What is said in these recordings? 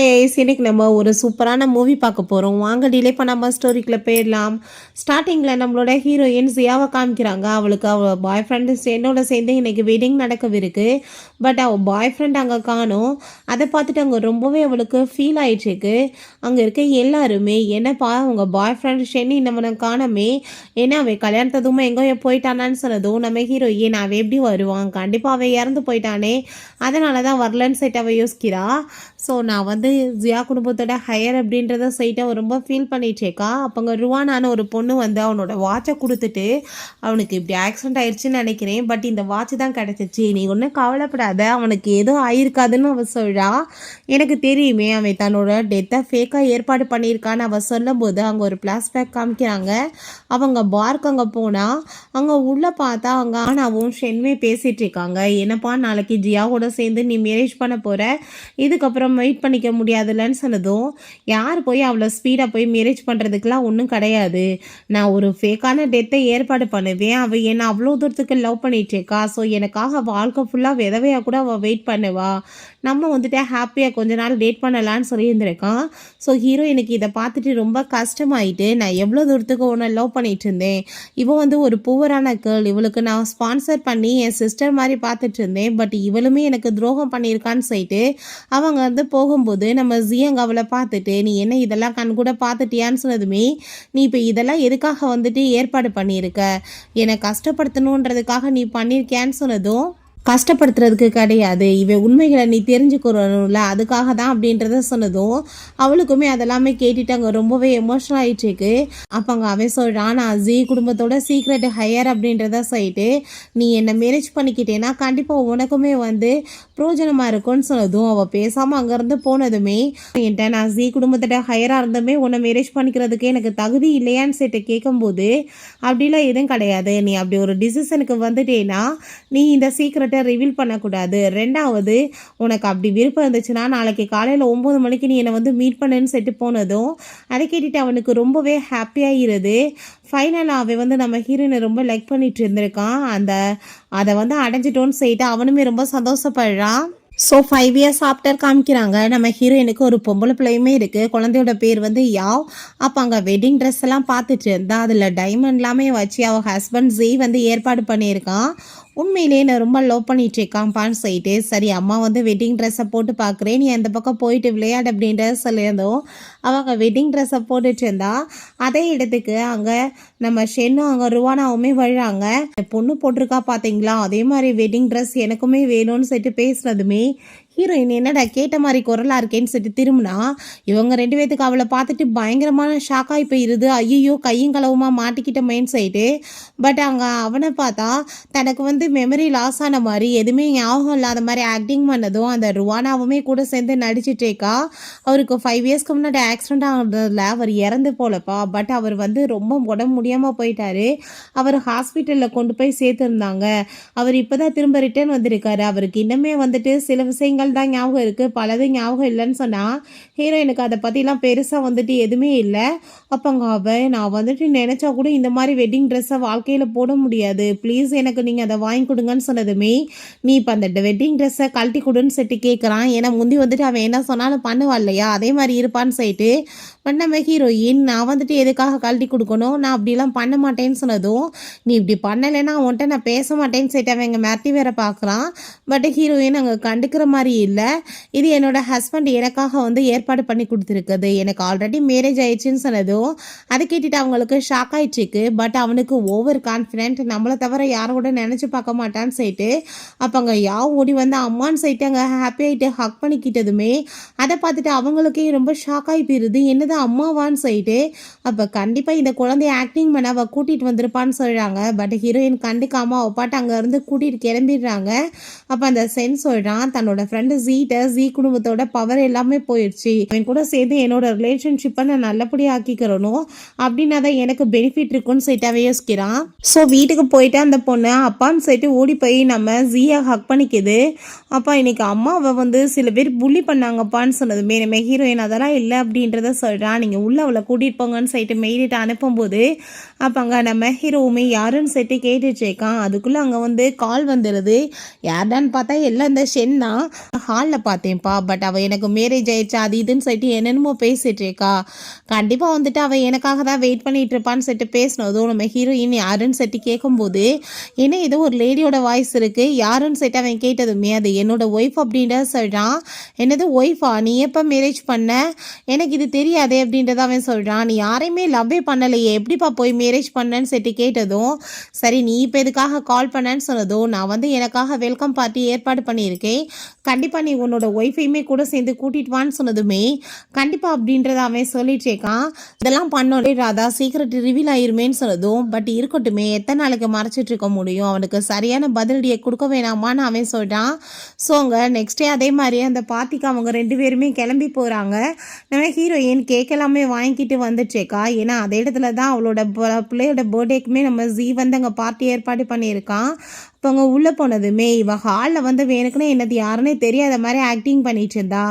இன்னைக்கு நம்ம ஒரு சூப்பரான மூவி பார்க்க போகிறோம். வாங்க டிலே பண்ணாமல் ஸ்டோரிக்குள்ளே போயிடலாம். ஸ்டார்டிங்கில் நம்மளோட ஹீரோயின் ஜியாவை காமிக்கிறாங்க. அவளுக்கு அவள் பாய் ஃப்ரெண்டு என்னோட சேர்ந்து இன்னைக்கு வெட்டிங் நடக்கவிருக்கு. பட் அவள் பாய் ஃப்ரெண்ட் அங்கே காணும். அதை பார்த்துட்டு அங்கே ரொம்பவே அவளுக்கு ஃபீல் ஆயிடுச்சுக்கு. அங்கே இருக்க எல்லாருமே என்னப்பா அவங்க பாய் ஃப்ரெண்ட் ஷென்னி நம்மளை காணமே, ஏன்னா அவன் கல்யாணத்ததுமே எங்கேயோ போயிட்டானான்னு சொன்னதும் நம்ம ஹீரோயின் அவன் எப்படி வருவான், கண்டிப்பாக அவன் இறந்து போயிட்டானே, அதனால தான் வரலன்னு சொல்லிட்டு அவள் யோசிக்கிறா. ஸோ நான் வந்து ஜியா குடும்பத்தோட ஹையர் அப்படின்றத சைட்டை ரொம்ப ஃபீல் பண்ணிட்டேக்கா. அப்போங்க ருவானான ஒரு பொண்ணு வந்து அவனோட வாட்சை கொடுத்துட்டு அவனுக்கு இப்படி ஆக்சிடென்ட் ஆயிடுச்சுன்னு நினைக்கிறேன், பட் இந்த வாட்ச் தான் கிடச்சிச்சு, நீ ஒன்றும் கவலைப்படாத, அவனுக்கு எதுவும் ஆயிருக்காதுன்னு அவள் சொல்கிறா. எனக்கு தெரியுமே அவன் தன்னோட டெத்தை ஃபேக்காக ஏற்பாடு பண்ணியிருக்கான்னு அவள் சொல்லும்போது அங்கே ஒரு ஃப்ளாஷ்பேக் காமிக்கிறாங்க. அவங்க பார்க்கு அங்கே போனால் அங்கே உள்ளே பார்த்தா அவங்க ஆனாவும் ஷென்வே பேசிகிட்டு இருக்காங்க. என்னப்பா நாளைக்கு ஜியாவோட சேர்ந்து நீ மேரேஜ் பண்ண போகிற, இதுக்கப்புறம் வெயிட் பண்ணிக்க முடியாதுல்லன்னு சொன்னதும், யார் போய் அவ்வளோ ஸ்பீடாக போய் மேரேஜ் பண்ணுறதுக்கெலாம் ஒன்றும் கிடையாது, நான் ஒரு ஃபேக்கான டெத்தை ஏற்பாடு பண்ணுவேன், அவள் என்னை அவ்வளோ தூரத்துக்கு லவ் பண்ணிகிட்ருக்கா, ஸோ எனக்காக வாழ்க்கை ஃபுல்லாக விதவையாக கூட அவள் வெயிட் பண்ணுவா, நம்ம வந்துட்டு ஹாப்பியாக கொஞ்ச நாள் டேட் பண்ணலான்னு சொல்லியிருந்திருக்கான். ஸோ ஹீரோ எனக்கு இதை பார்த்துட்டு ரொம்ப கஷ்டமாயிட்டு, நான் எவ்வளோ தூரத்துக்கு உன்னை லவ் பண்ணிட்டு இருந்தேன், இவன் வந்து ஒரு புவரான கேர்ள், இவளுக்கு நான் ஸ்பான்சர் பண்ணி என் சிஸ்டர் மாதிரி பார்த்துட்டு இருந்தேன், பட் இவளுமே எனக்கு துரோகம் பண்ணியிருக்கான்னு சொல்லிட்டு அவங்க வந்து போகும்போது நம்ம ஜியங்க அவளை பார்த்துட்டு, நீ என்ன இதெல்லாம் கண் கூட பார்த்துட்டியான்னு சொன்னதுமே, நீ இப்போ இதெல்லாம் எதுக்காக வந்துட்டு ஏற்பாடு பண்ணியிருக்க, என்னை கஷ்டப்படுத்தணுன்றதுக்காக நீ பண்ணியிருக்கியான்னு சொன்னதும், கஷ்டப்படுத்துறதுக்கு கிடையாது, இவன் உண்மைகளை நீ தெரிஞ்சுக்கணும்ல அதுக்காக தான் அப்படின்றத சொன்னதும், அவளுக்குமே அதெல்லாமே கேட்டுட்டு அங்கே ரொம்பவே எமோஷனல் ஆகிட்டுருக்கு. அப்போ அங்கே அவன் சொல்கிறான், நான் ஜி குடும்பத்தோட சீக்ரெட் ஹையர் அப்படின்றத சொல்லிட்டு நீ என்னை மேரேஜ் பண்ணிக்கிட்டேன்னா கண்டிப்பாக உனக்குமே வந்து பிரோஜனமாக இருக்கும்னு சொன்னதும், அவள் பேசாமல் அங்கேருந்து போனதுமே என்கிட்ட நான் ஜி குடும்பத்தோட ஹையராக இருந்துமே உன்னை மேரேஜ் பண்ணிக்கிறதுக்கு எனக்கு தகுதி இல்லையான்னு சொல்லிட்டு கேட்கும்போது, அப்படிலாம் எதுவும் கிடையாது, நீ அப்படி ஒரு டிசிஷனுக்கு வந்துட்டேன்னா நீ இந்த சீக்ரெட் ரிவீல் பண்ணக்கூடாது, ரெண்டாவது உனக்கு அப்படி விருப்பம் இருந்துச்சுன்னா நாளைக்கு காலையில் 9 மணிக்கு நீ என்னை வந்து மீட் பண்ணுன்னு சொல்லிட்டு போனதும், அதை கேட்டுட்டு அவனுக்கு ரொம்பவே ஹாப்பியாகிறது. ஃபைனலாக அவன் வந்து நம்ம ஹீரோயினை ரொம்ப லைக் பண்ணிட்டு இருந்திருக்கான், அதை வந்து அடைஞ்சிட்டோன்னு சொல்லிட்டு அவனுமே ரொம்ப சந்தோஷப்படுறான். ஸோ 5 இயர்ஸ் ஆஃப்டர் காமிக்கிறாங்க. நம்ம ஹீரோயினுக்கு ஒரு பொம்பளை பிள்ளையுமே இருக்குது, குழந்தையோட பேர் வந்து யாவ். அப்போ அங்கே வெட்டிங் ட்ரெஸ் எல்லாம் பார்த்துட்டு இருந்தா அதில் டைமண்ட் எல்லாமே வச்சு அவள் ஹஸ்பண்ட் ஜி வந்து ஏற்பாடு பண்ணியிருக்கான். உண்மையிலேயே நான் ரொம்ப லவ் பண்ணிட்டு இருக்கான்ப்பான்னு சொல்லிட்டு, சரி அம்மா வந்து வெட்டிங் ட்ரெஸ்ஸை போட்டு பார்க்குறேன், நீ அந்த பக்கம் போயிட்டு விளையாடு அப்படின்றத சொல்லியிருந்தோம். அவங்க வெட்டிங் ட்ரெஸ்ஸை போட்டுட்டு இருந்தா அதே இடத்துக்கு அங்கே நம்ம ஷென்னும் அங்கே ருவானாவுமே வழிறாங்க. பொண்ணு போட்டிருக்கா பார்த்தீங்களா, அதே மாதிரி வெட்டிங் ட்ரெஸ் எனக்குமே வேணும்னு சொல்லிட்டு பேசுனதுமே ஹீரோயின் என்னடா கேட்ட மாதிரி குரலாக இருக்கேன்னு சொல்லிட்டு திரும்பினா, இவங்க 2 பேத்துக்கு அவளை பார்த்துட்டு பயங்கரமான ஷாக்காகி போயிருது. ஐயோ கையும் களவுமா மாட்டிக்கிட்ட மெயின் சைடு. பட் அங்கே அவனை பார்த்தா தனக்கு வந்து மெமரி லாஸ் ஆன மாதிரி எதுவுமே ஞாபகம் இல்லாத மாதிரி ஆக்டிங் பண்ணதும் அந்த ருவானாவுமே கூட சேர்ந்து நடிச்சிட்டேக்கா. அவருக்கு 5 இயர்ஸ்க்கு முன்னாடி ஆக்சிடென்ட் ஆனதில் அவர் இறந்து போலப்பா, பட் அவர் வந்து ரொம்ப உடம்பு முடியாமல் போயிட்டாரு. அவர் ஹாஸ்பிட்டலில் கொண்டு போய் சேர்த்துருந்தாங்க. அவர் இப்போ தான் திரும்ப ரிட்டர்ன் வந்திருக்காரு. அவருக்கு இன்னுமே வந்துட்டு சில விஷயங்கள் தான் ஞாபகம் இருக்குது, பலது ஞாபகம் இல்லைன்னு சொன்னால் ஹீரோயினுக்கு அதை பற்றிலாம் பெருசாக வந்துட்டு எதுவுமே இல்லை. அப்போங்க நான் வந்துட்டு நினச்சா கூட இந்த மாதிரி வெட்டிங் ட்ரெஸ்ஸை வாழ்க்கையில் போட முடியாது, ப்ளீஸ் எனக்கு நீங்கள் அதை வாங்கி கொடுங்கன்னு சொன்னதுமே, நீ இப்போ அந்த வெட்டிங் ட்ரெஸ்ஸை கழட்டி கொடுன்னு சொல்லிட்டு கேட்குறான். ஏன்னா முந்தி வந்துட்டு அவன் என்ன சொன்னாலும் பண்ணுவா இல்லையா, அதே மாதிரி இருப்பான்னு சொல்லிட்டு. நம்ம ஹீரோயின் நான் வந்துட்டு எதுக்காக கழட்டி கொடுக்கணும், நான் அப்படிலாம் பண்ண மாட்டேன்னு சொன்னதும், நீ இப்படி பண்ணலைன்னா அவன்கிட்ட நான் பேச மாட்டேன்னு சொல்லிட்டு அவன் எங்கள் மிரட்டி வேற பார்க்குறான். பட் ஹீரோயின் அங்கே கண்டுக்கிற மாதிரி இல்லை. இது என்னோட ஹஸ்பண்ட் எனக்காக வந்து ஏற்பாடு பண்ணி கொடுத்துருக்குது, எனக்கு ஆல்ரெடி மேரேஜ் ஆயிடுச்சுன்னு சொன்னதும் அதை கேட்டுட்டு அவங்களுக்கு ஷாக் ஆயிடுச்சுக்கு. பட் அவனுக்கு ஓவர் கான்ஃபிடென்ட், நம்மளை தவிர யாரோட நினச்சி பார்க்க மாட்டான்னு சொல்லிட்டு அப்போ அங்கே யாவ் ஓடி வந்து அம்மான்னு சொல்லிட்டு அங்கே ஹாப்பி ஆகிட்டு ஹக் பண்ணிக்கிட்டதுமே அதை பார்த்துட்டு அவங்களுக்கே ரொம்ப ஷாக் ஆகி போயிருது, என்னது அம்மாவான்னு சொல்லிட்டு. அப்போ கண்டிப்பாக இந்த குழந்தைய ஆக்டிங் பண்ண அவள் கூட்டிகிட்டு வந்திருப்பான்னு சொல்கிறாங்க. பட் ஹீரோயின் கண்டுக்காமல் அவள் பாட்டு அங்கேருந்து கூட்டிகிட்டு கிளம்பிடுறாங்க. அப்போ அந்த சென் சொல்கிறான், தன்னோட ஃப்ரெண்டு ஜி குடும்பத்தோட பவர் எல்லாமே போயிடுச்சு, அவன் கூட சேர்ந்து என்னோட ரிலேஷன்ஷிப்பை நான் நல்லபடியாக ஆக்கிக்கிறணும் அப்படின்னா தான் எனக்கு பெனிஃபிட் இருக்குன்னு சொல்லிட்டு யோசிக்கிறான். ஸோ வீட்டுக்கு போயிட்டு அந்த பொண்ணு அப்பான்னு சொல்லிட்டு ஓடி போய் நம்ம ஜியை ஹக் பண்ணிக்குது. அப்பா இன்னைக்கு அம்மாவை வந்து சில பேர் புள்ளி பண்ணாங்கப்பான்னு சொன்னதுமே நம்ம ஹீரோயின் அதெல்லாம் இல்லை அப்படின்றத சொல்கிறான். நீங்கள் உள்ள அவளை கூட்டிகிட்டு போங்கன்னு சொல்லிட்டு மெயிலிட்டு அனுப்பும்போது அப்போ அங்கே நம்ம ஹீரோவுமே யாருன்னு சொல்லிட்டு கேட்டுட்ருக்கான். அதுக்குள்ளே அங்கே வந்து கால் வந்துடுது. யார்டான்னு பார்த்தா எல்லாம் இந்த ஷென் தான். ஹாலில் பார்த்தேன்ப்பா. பட் அவள் எனக்கு மேரேஜ் ஆயிடுச்சு அது இதுன்னு சொல்லிட்டு என்னென்னமோ பேசிகிட்டு இருக்கா. கண்டிப்பாக வந்துட்டு அவள் எனக்காக தான் வெயிட் பண்ணிட்டு இருப்பான்னு சொல்லிட்டு பேசினதும் நம்ம ஹீரோயின் யாருன்னு சொல்லிட்டு கேட்கும்போது என்ன ஏதோ ஒரு லேடியோட வாய்ஸ் இருக்குது யாருன்னு சொல்லிட்டு அவன் கேட்டதுமே அது என்னோட ஒய்ஃப் அப்படின்றத சொல்கிறான். என்னது ஒய்ஃபா, நீ எப்போ மேரேஜ் பண்ண, எனக்கு இது தெரியாதே அப்படின்றத அவன் சொல்கிறான். நீ யாரையுமே லவ்வே பண்ணலையே, எப்படிப்பா போய் மேரேஜ் பண்ணேன்னு சொல்லிட்டு கேட்டதும் சரி நீ இப்போ எதுக்காக கால் பண்ணேன்னு சொன்னதும் நான் வந்து எனக்காக வெல்கம் பார்ட்டி ஏற்பாடு பண்ணியிருக்கேன், கண்டிப்பாக நீ உன்னோட ஒய்ஃபையுமே கூட சேர்ந்து கூட்டிட்டு வான்னு சொன்னதுமே கண்டிப்பாக அப்படின்றத அவன் சொல்லிட்டு இருக்கான். இதெல்லாம் பண்ணோடே ராதா சீக்கிரட் ரிவீல் ஆயிருமேன்னு சொன்னதும் பட் இருக்கட்டுமே எத்தனை நாளைக்கு மறைச்சிட்டு இருக்க முடியும், அவனுக்கு சரியான பதிலடியை கொடுக்க வேணாமான்னு அவன் சொல்கிறான். ஸோ அங்கே நெக்ஸ்ட் டே அதே மாதிரி அந்த பார்ட்டிக்கு அவங்க 2 பேருமே கிளம்பி போகிறாங்க. நம்ம ஹீரோயின் கேக் எல்லாமே வாங்கிட்டு வந்துட்டுருக்கா. ஏன்னா அதே இடத்துல தான் அவளோட பிள்ளையோட பர்த்டேக்குமே நம்ம ஜீ வந்து அங்கே பார்ட்டி ஏற்பாடு பண்ணியிருக்கான். இப்போ அவங்க உள்ளே போனதுமே இவ ஹாலில் வந்து வேணுக்குன்னு என்னது யாருன்னே தெரியாத மாதிரி ஆக்டிங் பண்ணிட்டு இருந்தா.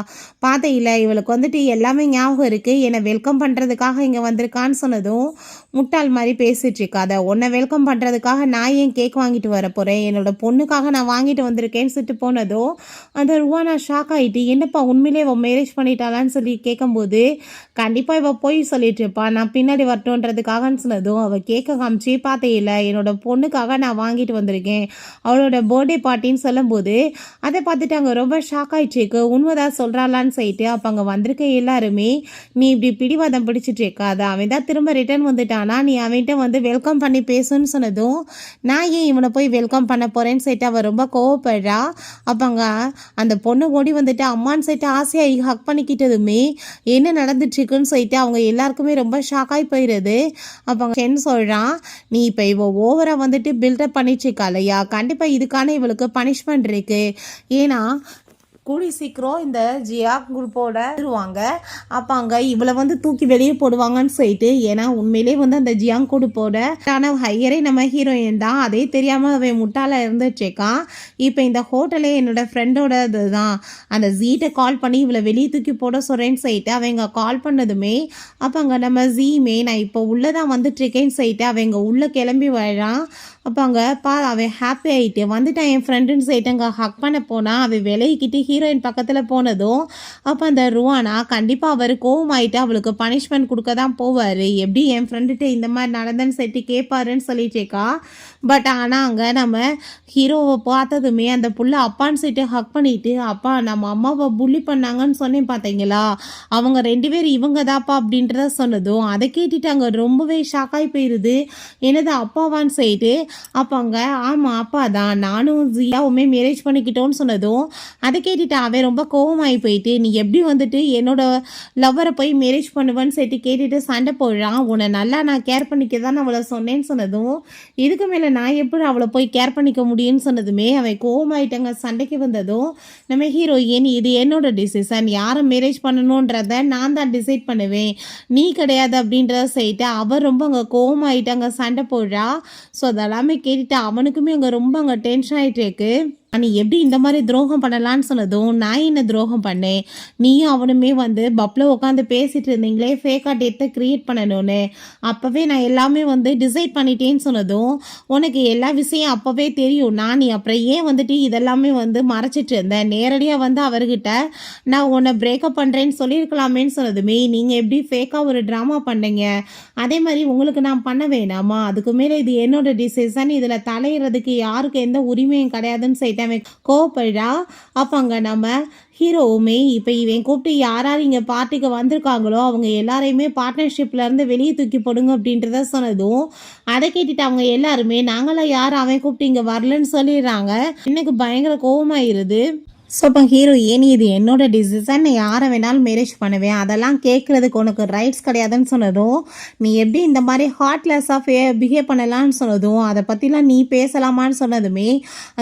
பார்த்தேன் இல்லை இவளுக்கு வந்துட்டு எல்லாமே ஞாபகம் இருக்குது, என்னை வெல்கம் பண்ணுறதுக்காக இங்கே வந்திருக்கான்னு சொன்னதும் முட்டாள் மாதிரி பேசிகிட்டு இருக்காத, உன்னை வெல்கம் பண்ணுறதுக்காக நான் ஏன் கேக் வாங்கிட்டு வர போகிறேன், என்னோட பொண்ணுக்காக நான் வாங்கிட்டு வந்திருக்கேன்னு சொல்லிட்டு போனதும் அந்த ருவானா ஷாக் ஆகிட்டு என்னப்பா உண்மையிலே இவள் மேரேஜ் பண்ணிட்டாளான்னு சொல்லி கேட்கும்போது கண்டிப்பாக இவள் போய் சொல்லிட்டு இருப்பா, நான் பின்னாடி வரட்டுன்றதுக்காகன்னு சொன்னதும் அவள் கேட்க காமிச்சு பார்த்தே இல்லை என்னோட பொண்ணுக்காக நான் வாங்கிட்டு வந்திருக்கேன், அவளோட பர்த்டே பார்ட்டின்னு சொல்லும்போது அதை பார்த்துட்டு அங்கே ரொம்ப ஷாக் ஆயிடுச்சு. உண்மைதான் சொல்கிறாளான்னு சொல்லிட்டு அப்போ அங்கே வந்திருக்க எல்லாருமே நீ இப்படி பிடிவாதம் பிடிச்சிட்டு இருக்காத, அவன் தான் திரும்ப ரிட்டர்ன் வந்துட்டானா நீ அவன்கிட்ட வந்து வெல்கம் பண்ணி பேசுன்னு சொன்னதும் நான் ஏன் இவனை போய் வெல்கம் பண்ண போகிறேன்னு சொல்லிட்டு அவள் ரொம்ப கோவப்படுறா. அப்போ அங்கே அந்த பொண்ணு ஓடி வந்துட்டு அம்மான்னு சொல்லிட்டு ஆசையாக ஹக் பண்ணிக்கிட்டதுமே என்ன நடந்துட்டுருக்குன்னு சொல்லிட்டு அவங்க எல்லாருக்குமே ரொம்ப ஷாக்காகி போயிடுது. அப்போ அவங்க என்ன சொல்கிறான், நீ இப்போ இவ ஓவராக வந்துட்டு பில்டப் பண்ணிட்டுருக்கா இல்லையா, கண்டிப்பாக இதுக்கான இவளுக்கு பனிஷ்மெண்ட் இருக்குது. ஏன்னா கூடி சீக்கிரம் இந்த ஜியா குரூப்போட இருவாங்க. அப்போ அங்கே இவளை வந்து தூக்கி வெளியே போடுவாங்கன்னு சொல்லிட்டு ஏன்னா உண்மையிலே வந்து அந்த ஜியாங் குரூப்போட ஆனால் ஹையரே நம்ம ஹீரோயின் தான், அதே தெரியாமல் அவன் முட்டால இருந்துட்டுருக்கான். இப்போ இந்த ஹோட்டலே என்னோட ஃப்ரெண்டோட இதுதான், அந்த ஜீட்டை கால் பண்ணி இவளை வெளியே தூக்கி போட சொல்கிறேன்னு சொல்லிட்டு அவங்க கால் பண்ணதுமே அப்போ அங்கே நம்ம ஜீமே நான் இப்போ உள்ளே தான் வந்துட்டுருக்கேன்னு சொல்லிட்டு அவங்க உள்ளே கிளம்பி வரான். அப்போ அங்கே அவன் ஹாப்பி ஆகிட்டு வந்துட்டான் என் ஃப்ரெண்டுன்னு சொல்லிட்டு அங்கே ஹக் பண்ண போனால் அவன் விலகிக்கிட்டு ஹீரோயின் பக்கத்தில் போனதும் அப்போ அந்த ருவானா கண்டிப்பாக அவர் கோவமாயிட்டு அவளுக்கு பனிஷ்மெண்ட் கொடுக்க தான் போவார், எப்படி என் ஃப்ரெண்டுகிட்ட இந்த மாதிரி நடந்தேன்னு சொல்லிட்டு கேட்பாருன்னு சொல்லிட்டேக்கா. பட் ஆனால் அங்கே நம்ம ஹீரோவை பார்த்ததுமே அந்த புள்ள அப்பான்னு சொல்லிட்டு ஹக் பண்ணிட்டு அப்பா நம்ம அம்மாவை புள்ளி பண்ணாங்கன்னு சொன்னேன் பார்த்தீங்களா, அவங்க 2 பேர் இவங்க தாப்பா அப்படின்றத சொன்னதும் அதை கேட்டுட்டு அங்கே ரொம்பவே ஷாக்காகி போயிடுது. என்னது அப்பாவான்னு சொல்லிட்டு அப்போ அங்கே ஆமாம் அப்பா தான், நானும் ஜியாவுமே மேரேஜ் பண்ணிக்கிட்டோன்னு சொன்னதும் அதை கேட்டுட்டு அவன் ரொம்ப கோவமாகி போயிட்டு நீ எப்படி வந்துட்டு என்னோட லவ்வரை போய் மேரேஜ் பண்ணுவேன்னு சொல்லிட்டு கேட்டுட்டு சண்டை போடுறான், உன்னை நல்லா நான் கேர் பண்ணிக்க தான் அவளை சொன்னேன்னு சொன்னதும் இதுக்கு மேலே நான் எப்படி அவளை போய் கேர் பண்ணிக்க முடியும்னு சொன்னதுமே அவன் கோவமாயிட்டங்க சண்டைக்கு வந்ததும் நம்ம ஹீரோயின் இது என்னோட டிசிஷன், யாரை மேரேஜ் பண்ணணுன்றத நான் தான் டிசைட் பண்ணுவேன், நீ கிடையாது அப்படின்றத சொல்லிட்டு அவர் ரொம்ப அங்கே கோவமாயிட்டாங்க சண்டை போடுறா. ஸோ அதெல்லாமே கேட்டுட்டு அவனுக்குமே அங்கே ரொம்ப அங்கே டென்ஷன் ஆகிட்டு இருக்கு. நீ எப்படி இந்த மாதிரி துரோகம் பண்ணலான்னு சொன்னதும் நான் என்ன துரோகம் பண்ணேன், நீயும் அவனுமே வந்து பப்பில் உட்காந்து பேசிட்டு இருந்தீங்களே ஃபேக்காக டேட்டை க்ரியேட் பண்ணணும்னு, அப்போவே நான் எல்லாமே வந்து டிசைட் பண்ணிட்டேன்னு சொன்னதும் உனக்கு எல்லா விஷயம் அப்போவே தெரியும், நான் நீ அப்புறம் ஏன் வந்துட்டு இதெல்லாமே வந்து மறைச்சிட்டு இருந்தேன், நேரடியாக வந்து அவர்கிட்ட நான் உன்னை பிரேக்கப் பண்ணுறேன்னு சொல்லியிருக்கலாமேன்னு சொன்னதுமே நீங்கள் எப்படி ஃபேக்காக ஒரு ட்ராமா பண்ணீங்க, அதே மாதிரி உங்களுக்கு நான் பண்ண வேணாமா, அதுக்கு மேலே இது என்னோட டிசிஷன், இதில் தலையிறதுக்கு யாருக்கு எந்த உரிமையும் கிடையாதுன்னு சொல்லிட்டு கோவப்படுறா. அப்போ அங்கே நம்ம ஹீரோவுமே இப்போ இவன் கூப்பிட்டு யார் யார் இங்கே பார்ட்டிக்கு வந்திருக்காங்களோ அவங்க எல்லாரையுமே பார்ட்னர்ஷிப்லேருந்து வெளியே தூக்கி போடுங்க அப்படின்றத சொன்னதும் அதை கேட்டுட்டு அவங்க எல்லாருமே நாங்களாம் யார் அவன் கூப்பிட்டு இங்கே வரலன்னு சொல்லிடுறாங்க. எனக்கு பயங்கர கோவமாயிருது. ஸோ இப்போ ஹீரோயின் இது என்னோட டிசிஷன், நான் யாரை வேணாலும் மேரேஜ் பண்ணுவேன், அதெல்லாம் கேட்குறதுக்கு உனக்கு ரைட்ஸ் கிடையாதுன்னு சொன்னதும் நீ எப்படி இந்த மாதிரி ஹார்ட்லெஸ்ஸாக பிஹேவ் பண்ணலான்னு சொன்னதும் அதை பற்றிலாம் நீ பேசலாமான்னு சொன்னதுமே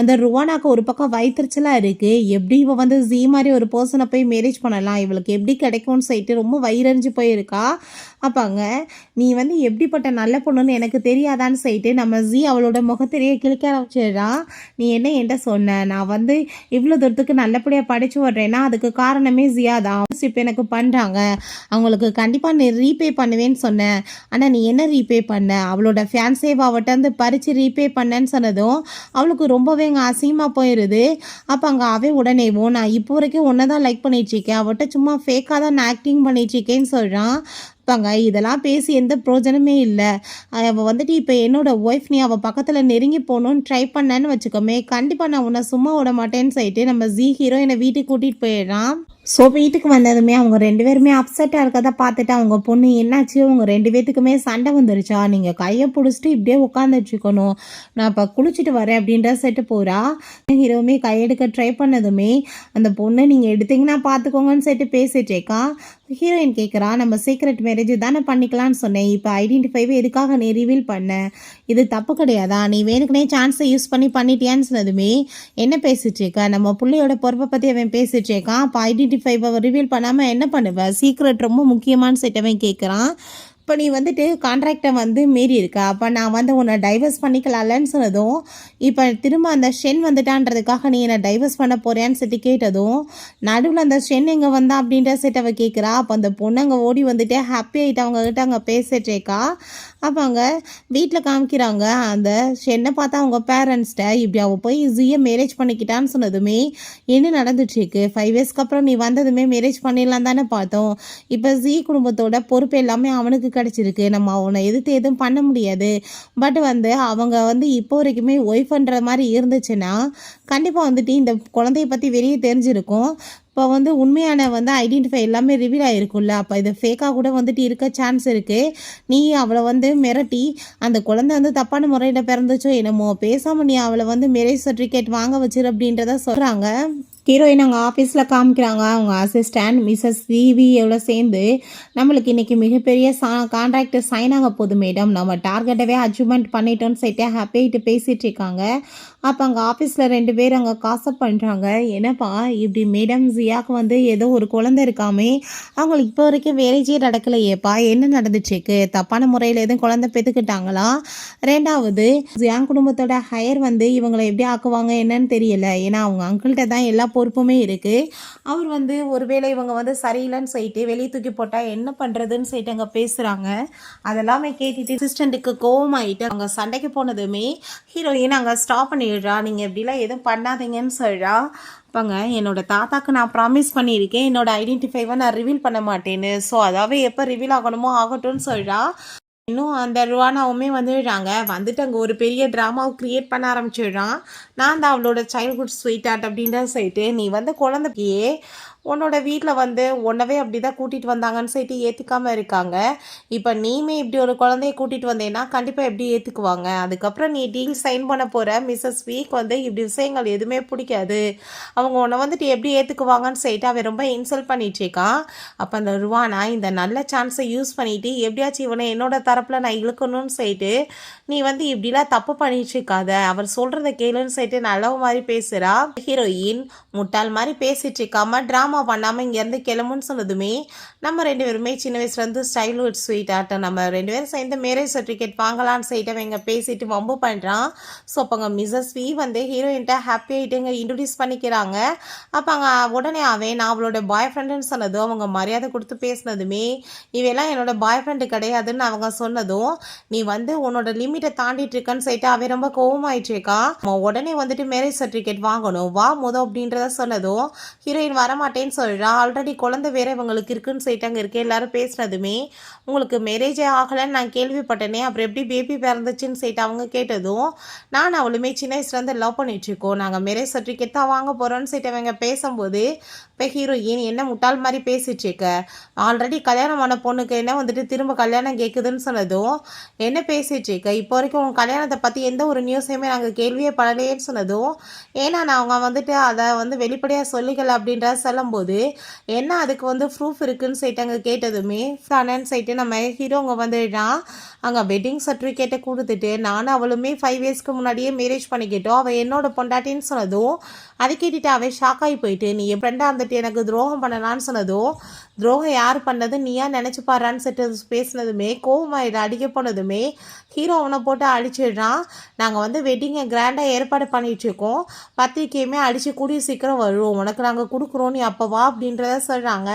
அந்த ருவானாக்கு ஒரு பக்கம் வயிற்றுச்சலாக இருக்குது, எப்படி இவள் வந்து ஜீ மாதிரி ஒரு பர்சனை போய் மேரேஜ் பண்ணலாம், இவளுக்கு எப்படி கிடைக்கும்னு சொல்லிட்டு ரொம்ப வயிறறிஞ்சு போயிருக்கா. அப்பாங்க நீ வந்து எப்படிப்பட்ட நல்ல பொண்ணுன்னு எனக்கு தெரியாதான்னு சொல்லிட்டு நம்ம ஜீ அவளோட முகத்திலேயே கிளிக்க ஆரம்பிச்சிடுறா. நீ என்ன என்கிட்ட சொன்ன, நான் வந்து இவ்வளோ தூரத்துக்கு நல்லபடியாக படித்து வர்றேன்னா அதுக்கு காரணமே ஜியா தான். இப்போ எனக்கு பண்ணுறாங்க, அவங்களுக்கு கண்டிப்பாக நீ ரீபே பண்ணுவேன்னு சொன்னேன். ஆனால் நீ என்ன ரீபே பண்ண? அவளோட ஃபேன்ஸேவ் அவட்ட வந்து பறித்து ரீபே பண்ணேன்னு சொன்னதும் அவளுக்கு ரொம்பவே அங்கே அசிங்கமாக போயிடுது. அப்போ அங்கே உடனேவும் நான் இப்போ வரைக்கும் ஒன்றை தான் லைக் பண்ணிகிட்ருக்கேன், அவட்ட சும்மா ஃபேக்காக தான் நான் ஆக்டிங் பண்ணிகிட்ருக்கேன்னு சொல்கிறான். அப்பாங்க இதெல்லாம் பேசி எந்த பிரயோஜனமே இல்லை. அவள் வந்துட்டு இப்போ என்னோட ஒய்ஃப், நீ அவள் பக்கத்தில் நெருங்கி போகணுன்னு ட்ரை பண்ணேன்னு வச்சுக்கோமே, கண்டிப்பாக நான் உன்னை சும்மா விட மாட்டேன்னு சொல்லிட்டு நம்ம ஜி ஹீரோ என்னை வீட்டுக்கு கூட்டிகிட்டு போயிடுறான். ஸோ வீட்டுக்கு வந்ததுமே அவங்க 2 பேருமே அப்செட்டாக இருக்கதை பார்த்துட்டு அவங்க பொண்ணு, என்னாச்சு உங்க 2 பேத்துக்குமே சண்டை வந்துருச்சா, நீங்கள் கையை பிடிச்சிட்டு இப்படியே உட்காந்துட்ருக்கணும், நான் இப்போ குளிச்சுட்டு வரேன் அப்படின்ற செட்டு போகிறா. ஹீரோவுமே கையெடுக்க ட்ரை பண்ணதுமே அந்த பொண்ணு, நீங்கள் எடுத்தீங்கன்னா பார்த்துக்கோங்கன்னு செட்டு பேசிட்டேக்கா. ஹீரோயின் கேட்குறா, நம்ம சீக்ரெட் மேரேஜ் தானே பண்ணிக்கலான்னு சொன்னேன், இப்போ ஐடென்டிஃபைவே எதுக்காக நீ ரிவீல் பண்ண, இது தப்பு கிடையாதா, நீ வேணுக்குனே சான்ஸை யூஸ் பண்ணிட்டியான்னு சொன்னதுமே, என்ன பேசிட்டுருக்கா, நம்ம பிள்ளையோட பொறுப்பை பற்றி அவன் பேசிட்டுருக்கான், அப்போ ஐடென்டிஃபைவை ரிவீல் பண்ணாமல் என்ன பண்ணுவேன், சீக்ரெட் ரொம்ப முக்கியமானு செட்டவன் கேட்குறான். இப்போ நீ வந்துட்டு கான்ட்ராக்டை வந்து மீறி இருக்கா, அப்போ நான் வந்து உன்னை டைவர்ஸ் பண்ணிக்கலாம்லன்னு சொன்னதும், இப்போ திரும்ப அந்த ஷென் வந்துட்டான்றதுக்காக நீ என்னை டைவர்ஸ் பண்ண போறியான்னு சொல்லி கேட்டதும், நடுவில் அந்த ஷென் எங்கே வந்தா அப்படின்ற செட் அவள் கேட்குறா. அப்போ அந்த பொண்ணு அங்கே ஓடி வந்துட்டு ஹாப்பி ஆகிட்டு அவங்கக்கிட்ட அங்கே பேசிட்டேக்கா. அப்போ அங்கே வீட்டில் காமிக்கிறாங்க, அந்த ஷென்னை பார்த்தா அவங்க பேரண்ட்ஸ்கிட்ட இப்படி அவள் போய் ஜியை மேரேஜ் பண்ணிக்கிட்டான்னு சொன்னதுமே, என்ன நடந்துட்டுருக்கு, 5 இயர்ஸ்க்கு அப்புறம் நீ வந்ததுமே மேரேஜ் பண்ணிடலாம் தானே பார்த்தோம், இப்போ ஜி குடும்பத்தோட பொறுப்பு எல்லாமே அவனுக்கு கிடச்சிருக்கு, நம்ம அவனை எதிர்த்து எதுவும் பண்ண முடியாது. பட் வந்து அவங்க வந்து இப்போ வரைக்குமே ஒய்ஃப்ன்ற மாதிரி இருந்துச்சுன்னா கண்டிப்பாக வந்துட்டு இந்த குழந்தைய பற்றி வெளியே தெரிஞ்சிருக்கும். இப்போ வந்து உண்மையான வந்து ஐடென்டிஃபை எல்லாமே ரிவீல் ஆகிருக்கும்ல, அப்போ இது ஃபேக்காக கூட வந்துட்டு இருக்க சான்ஸ் இருக்குது. நீ அவளை வந்து மிரட்டி அந்த குழந்தை வந்து தப்பான முறையில் பிறந்துச்சோ என்னமோ, பேசாமல் நீ அவளை வந்து மேரேஜ் சர்டிஃபிகேட் வாங்க வச்சிரு அப்படின்றத சொல்கிறாங்க. ஹீரோயின் அங்கே ஆஃபீஸில் காமிக்கிறாங்க, அவங்க அசிஸ்டன்ட் மிஸ்ஸஸ் விவியோட சேர்ந்து, நம்மளுக்கு இன்றைக்கி மிகப்பெரிய கான்ட்ராக்ட் சைன் ஆக போகுது மேடம், நம்ம டார்கெட்டவே அச்சீவ்மெண்ட் பண்ணிட்டோன்னு சொல்லிட்டு ஹாப்பிட்டு பேசிகிட்டு இருக்காங்க. அப்போ அங்கே ஆஃபீஸில் 2 பேர் அங்கே காசப் பண்ணுறாங்க. என்னப்பா இப்படி மேடம் ஜியாவுக்கு வந்து ஏதோ ஒரு குழந்தை இருக்காமே, அவங்களுக்கு இப்போ வரைக்கும் மேரேஜே நடக்கலையேப்பா, என்ன நடந்துச்சுக்கு, தப்பான முறையில் எதுவும் குழந்தை பெற்றுக்கிட்டாங்களா, 2வது ஜியா குடும்பத்தோட ஹையர் வந்து இவங்களை எப்படி ஆக்குவாங்க என்னன்னு தெரியல, ஏன்னா அவங்க அங்கிள்கிட்ட தான் எல்லா பொறுப்புமே இருக்குது. அவர் வந்து ஒருவேளை இவங்க வந்து சரியில்லைன்னு சொல்லிட்டு வெளியே தூக்கி போட்டால் என்ன பண்ணுறதுன்னு சொல்லிட்டு அங்கே பேசுகிறாங்க. அதெல்லாமே கேட்டுட்டு அசிஸ்டண்ட்டுக்கு கோவமாயிட்டு அவங்க சண்டைக்கு போனதுமே ஹீரோயின் அங்கே ஸ்டாப் பண்ணிடுறா. நீங்கள் எப்படிலாம் எதுவும் பண்ணாதீங்கன்னு சொல்கிறா. அப்போங்க என்னோட தாத்தாக்கு நான் ப்ராமிஸ் பண்ணியிருக்கேன், என்னோட ஐடென்டிஃபைவை நான் ரிவீல் பண்ண மாட்டேன்னு, ஸோ அதாவது எப்போ ரிவீல் ஆகணுமோ ஆகட்டும்னு சொல்கிறா. இன்னும் அந்த ருவானாவுமே வந்துடுறாங்க, வந்துட்டு அங்கே ஒரு பெரிய ட்ராமாவை க்ரியேட் பண்ண ஆரம்பிச்சிடுறான். நான் தான் அவளோட சைல்ட்ஹுட் ஸ்வீட் ஆர்ட் அப்படின்ற சொல்லிட்டு, நீ வந்து குழந்தையே உன்னோட வீட்டில் வந்து உன்னவே அப்படி தான் கூட்டிகிட்டு வந்தாங்கன்னு சொல்லிட்டு ஏற்றுக்காமல் இருக்காங்க. இப்போ நீமே இப்படி ஒரு குழந்தைய கூட்டிகிட்டு வந்தேன்னா கண்டிப்பாக எப்படி ஏற்றுக்குவாங்க. அதுக்கப்புறம் நீ டீல் சைன் பண்ண போகிற மிஸ்ஸஸ் வீக் வந்து இப்படி விஷயங்கள் எதுவுமே பிடிக்காது, அவங்க உன்னை வந்துட்டு எப்படி ஏற்றுக்குவாங்கன்னு சொல்லிட்டு அவன் ரொம்ப இன்சல்ட் பண்ணிட்டுருக்கான். அப்போ அந்த ருவானா இந்த நல்ல சான்ஸை யூஸ் பண்ணிவிட்டு எப்படியாச்சும் இவனை என்னோட தரப்பில் நான் இழுக்கணும்னு சொல்லிட்டு, நீ வந்து இப்படிலாம் தப்பு பண்ணிட்டுருக்காத, அவர் சொல்கிறத கேளுன்னு சொல்லிட்டு நல்ல மாதிரி பேசுகிறா. ஹீரோயின் முட்டாள் மாதிரி பேசிட்டு இருக்காம ட்ராமா பண்ணாமல் இங்கேருந்து கிளம்புன்னு சொன்னதுமே, நம்ம 2 பேருமே சின்ன வயசுலேருந்து ஸ்டைல்ஹுட் ஸ்வீட் ஆட்டம் நம்ம 2 பேரும் சேர்ந்து மேரேஜ் சர்டிஃபிகேட் வாங்கலான்னு சொல்லிட்டு அவங்க பேசிட்டு வம்பு பண்ணுறான். ஸோ அப்போங்க மிஸ்ஸஸ் வி வந்து ஹீரோயின்ட்ட ஹாப்பி ஆகிட்டுங்க இன்ட்ரடியூஸ் பண்ணிக்கிறாங்க. அப்போ அங்கே உடனே நான் அவளோட பாய் ஃப்ரெண்டுன்னு சொன்னதும் அவங்க மரியாதை கொடுத்து பேசினதுமே, இவையெல்லாம் என்னோட பாய் ஃப்ரெண்டு கிடையாதுன்னு அவங்க சொன்னதும், நீ வந்து உன்னோட லிமிட்டை தாண்டிட்டு இருக்கன்னு சொல்லிட்டு அவன் ரொம்ப கோவமாயிட்டு இருக்கான். உடனே வந்துட்டு மேரேஜ் சர்டிஃபிகேட் வாங்கணும் வா அப்படின்றத சொன்னதும் ஹீரோயின் வரமாட்டேன்னு சொல்கிறா. ஆல்ரெடி குழந்தை வேற இவங்களுக்கு இருக்குன்னு சொல்லிட்டு அங்கே இருக்க எல்லாரும் பேசினதுமே, உங்களுக்கு மேரேஜே ஆகலைன்னு நான் கேள்விப்பட்டேனே, அப்புறம் எப்படி பேபி பிறந்துச்சுன்னு சொல்லிட்டு அவங்க கேட்டதும், நான் அவளுமே சின்ன வயசுலேருந்து லவ் பண்ணிட்டுருக்கோம், நாங்கள் மேரேஜ் சர்டிஃபிகேட் தான் வாங்க போகிறோன்னு சொல்லிட்டு அவங்க பேசும்போது, இப்போ ஹீரோயின் என்ன முட்டாள் மாதிரி பேசிட்டுருக்க, ஆல்ரெடி கல்யாணமான பொண்ணுக்கு என்ன வந்துட்டு திரும்ப கல்யாணம் கேட்குதுன்னு சொன்னதும், என்ன பேசிட்டுருக்க, இப்போ வரைக்கும் உங்கள் கல்யாணத்தை பற்றி எந்த ஒரு நியூஸையுமே நாங்கள் கேள்வியே படலையேன்னு சொன்னதும், ஏன்னா நான் அவங்க வந்துட்டு அதை வந்து வெளிப்படையாக சொல்லிக்கல அப்படின்றத சொல்லும்போது, என்ன அதுக்கு வந்து ப்ரூஃப் இருக்குன்னு சொல்லிட்டு அங்கே கேட்டதுமே தானேன்னு சொல்லிட்டு நம்ம ஹீரோங்க வந்துடுறான். அங்கே வெட்டிங் சர்டிஃபிகேட்டை கொடுத்துட்டு நானும் அவளுமே 5 இயர்ஸ்க்கு முன்னாடியே மேரேஜ் பண்ணிக்கிட்டோம், அவள் என்னோட பொண்டாட்டின்னு சொன்னதும் அதை கேட்டுட்டு அவள் ஷாக் ஆகி போயிட்டு, நீ என் ஃப்ரெண்டாக இருந்துட்டு வந்துட்டு எனக்கு துரோகம் பண்ணலான்னு சொன்னதும், துரோகம் யார் பண்ணது நீயா நினச்சி பாடுறான்னு சொல்லிட்டு பேசினதுமே கோவமாயிட அடிக்க போனதுமே ஹீரோ அவனை போட்டு அடிச்சிடுறான். நாங்கள் வந்து வெட்டிங்கை கிராண்டாக ஏற்பாடு பண்ணிகிட்ருக்கோம், பத்திரிக்கையுமே அடித்து கூடிய சீக்கிரம் வரும், உனக்கு நாங்கள் கொடுக்குறோம், நீ அப்போ வா அப்படின்றத சொல்கிறாங்க.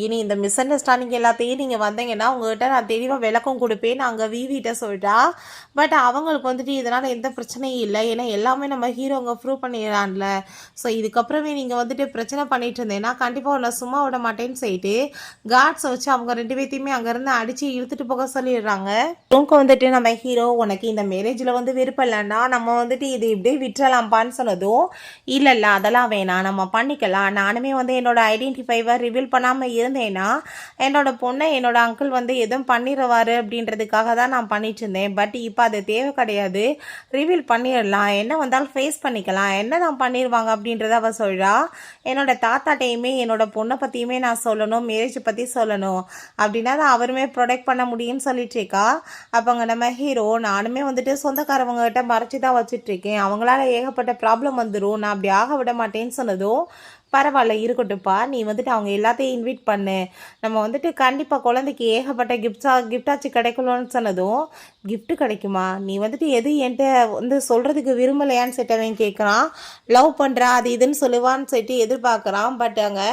இனி இந்த மிஸ் அண்டர்ஸ்டாண்டிங் எல்லாத்தையும் நீங்கள் வந்தீங்கன்னா உங்கள்கிட்ட நான் தெளிவாக விளக்கம் கொடுப்பேன் நாங்கள் விவிட்ட சொல்லிட்டா. பட் அவங்களுக்கு வந்துட்டு இதனால் எந்த பிரச்சனையும் இல்லை, ஏன்னா எல்லாமே நம்ம ஹீரோங்க ப்ரூவ் பண்ணிடுறான்ல. ஸோ இதுக்கப்புறமே நீங்கள் வந்துட்டு பிரச்சனை பண்ணிட்டு இருந்தேன்னா கண்டிப்பாக உன்னை சும்மா விட மாட்டேன்னு சொல்லிட்டு கார்ட்ஸை வச்சு அவங்க 2 பேர்த்தையுமே அங்கேருந்து அடித்து இழுத்துட்டு போக சொல்லிடுறாங்க. ரூம்க்கு வந்துட்டு நம்ம ஹீரோ உனக்கு இந்த மேரேஜில் வந்து விருப்பம் இல்லைன்னா நம்ம வந்துட்டு இது இப்படியே விட்டுறலாம்ப்பான்னு சொன்னதும், இல்லை அதெல்லாம் வேணாம், நம்ம பண்ணிக்கலாம், நானுமே வந்து என்னோட ஐடென்டிஃபைவை ரிவீல் பண்ணாமல் இருந்தேன்னா என்னோட பொண்ணை என்னோட அங்கிள் வந்து எதுவும் பண்ணிடுவாரு அப்படின்றதுக்காக தான் நான் பண்ணிட்டு இருந்தேன். பட் இப்போ அது தேவை கிடையாது, ரிவீல் பண்ணிடலாம், என்ன வந்தாலும் ஃபேஸ் பண்ணிக்கலாம், என்ன நான் பண்ணிடுவாங்க அப்படின்றத அவள் சொல்கிறா. என்னோட தாத்தாட்டையுமே என்னோட பொண்ணை பற்றியுமே நான் சொல்லணும், மேரேஜ் பற்றி சொல்லணும், அப்படின்னா தான் அவருமே ப்ரொடெக்ட் பண்ண முடியும்னு சொல்லிட்டு இருக்கா. அப்போங்க நம்ம ஹீரோ நானுமே வந்துட்டு சொந்தக்காரவங்ககிட்ட மறைச்சி தான் வச்சுட்ருக்கேன், அவங்களால ஏகப்பட்ட ப்ராப்ளம் வந்துடும், நான் அப்படி ஆக விட மாட்டேன்னு சொன்னதும், பரவாயில்ல இருக்கட்டும்ப்பா, நீ வந்துட்டு அவங்க எல்லாத்தையும் இன்வைட் பண்ணு, நம்ம வந்துட்டு கண்டிப்பாக குழந்தைக்கு ஏகப்பட்ட கிஃப்டாச்சு கிடைக்கணும்னு சொன்னதும், கிஃப்ட்டு கிடைக்குமா, நீ வந்துட்டு எது என்கிட்ட வந்து சொல்கிறதுக்கு விரும்பலையான்னு சொல்லிட்டு கேட்குறான். லவ் பண்ணுறா அது இதுன்னு சொல்லுவான்னு சொல்லிட்டு எதிர்பார்க்குறான். பட் அங்கே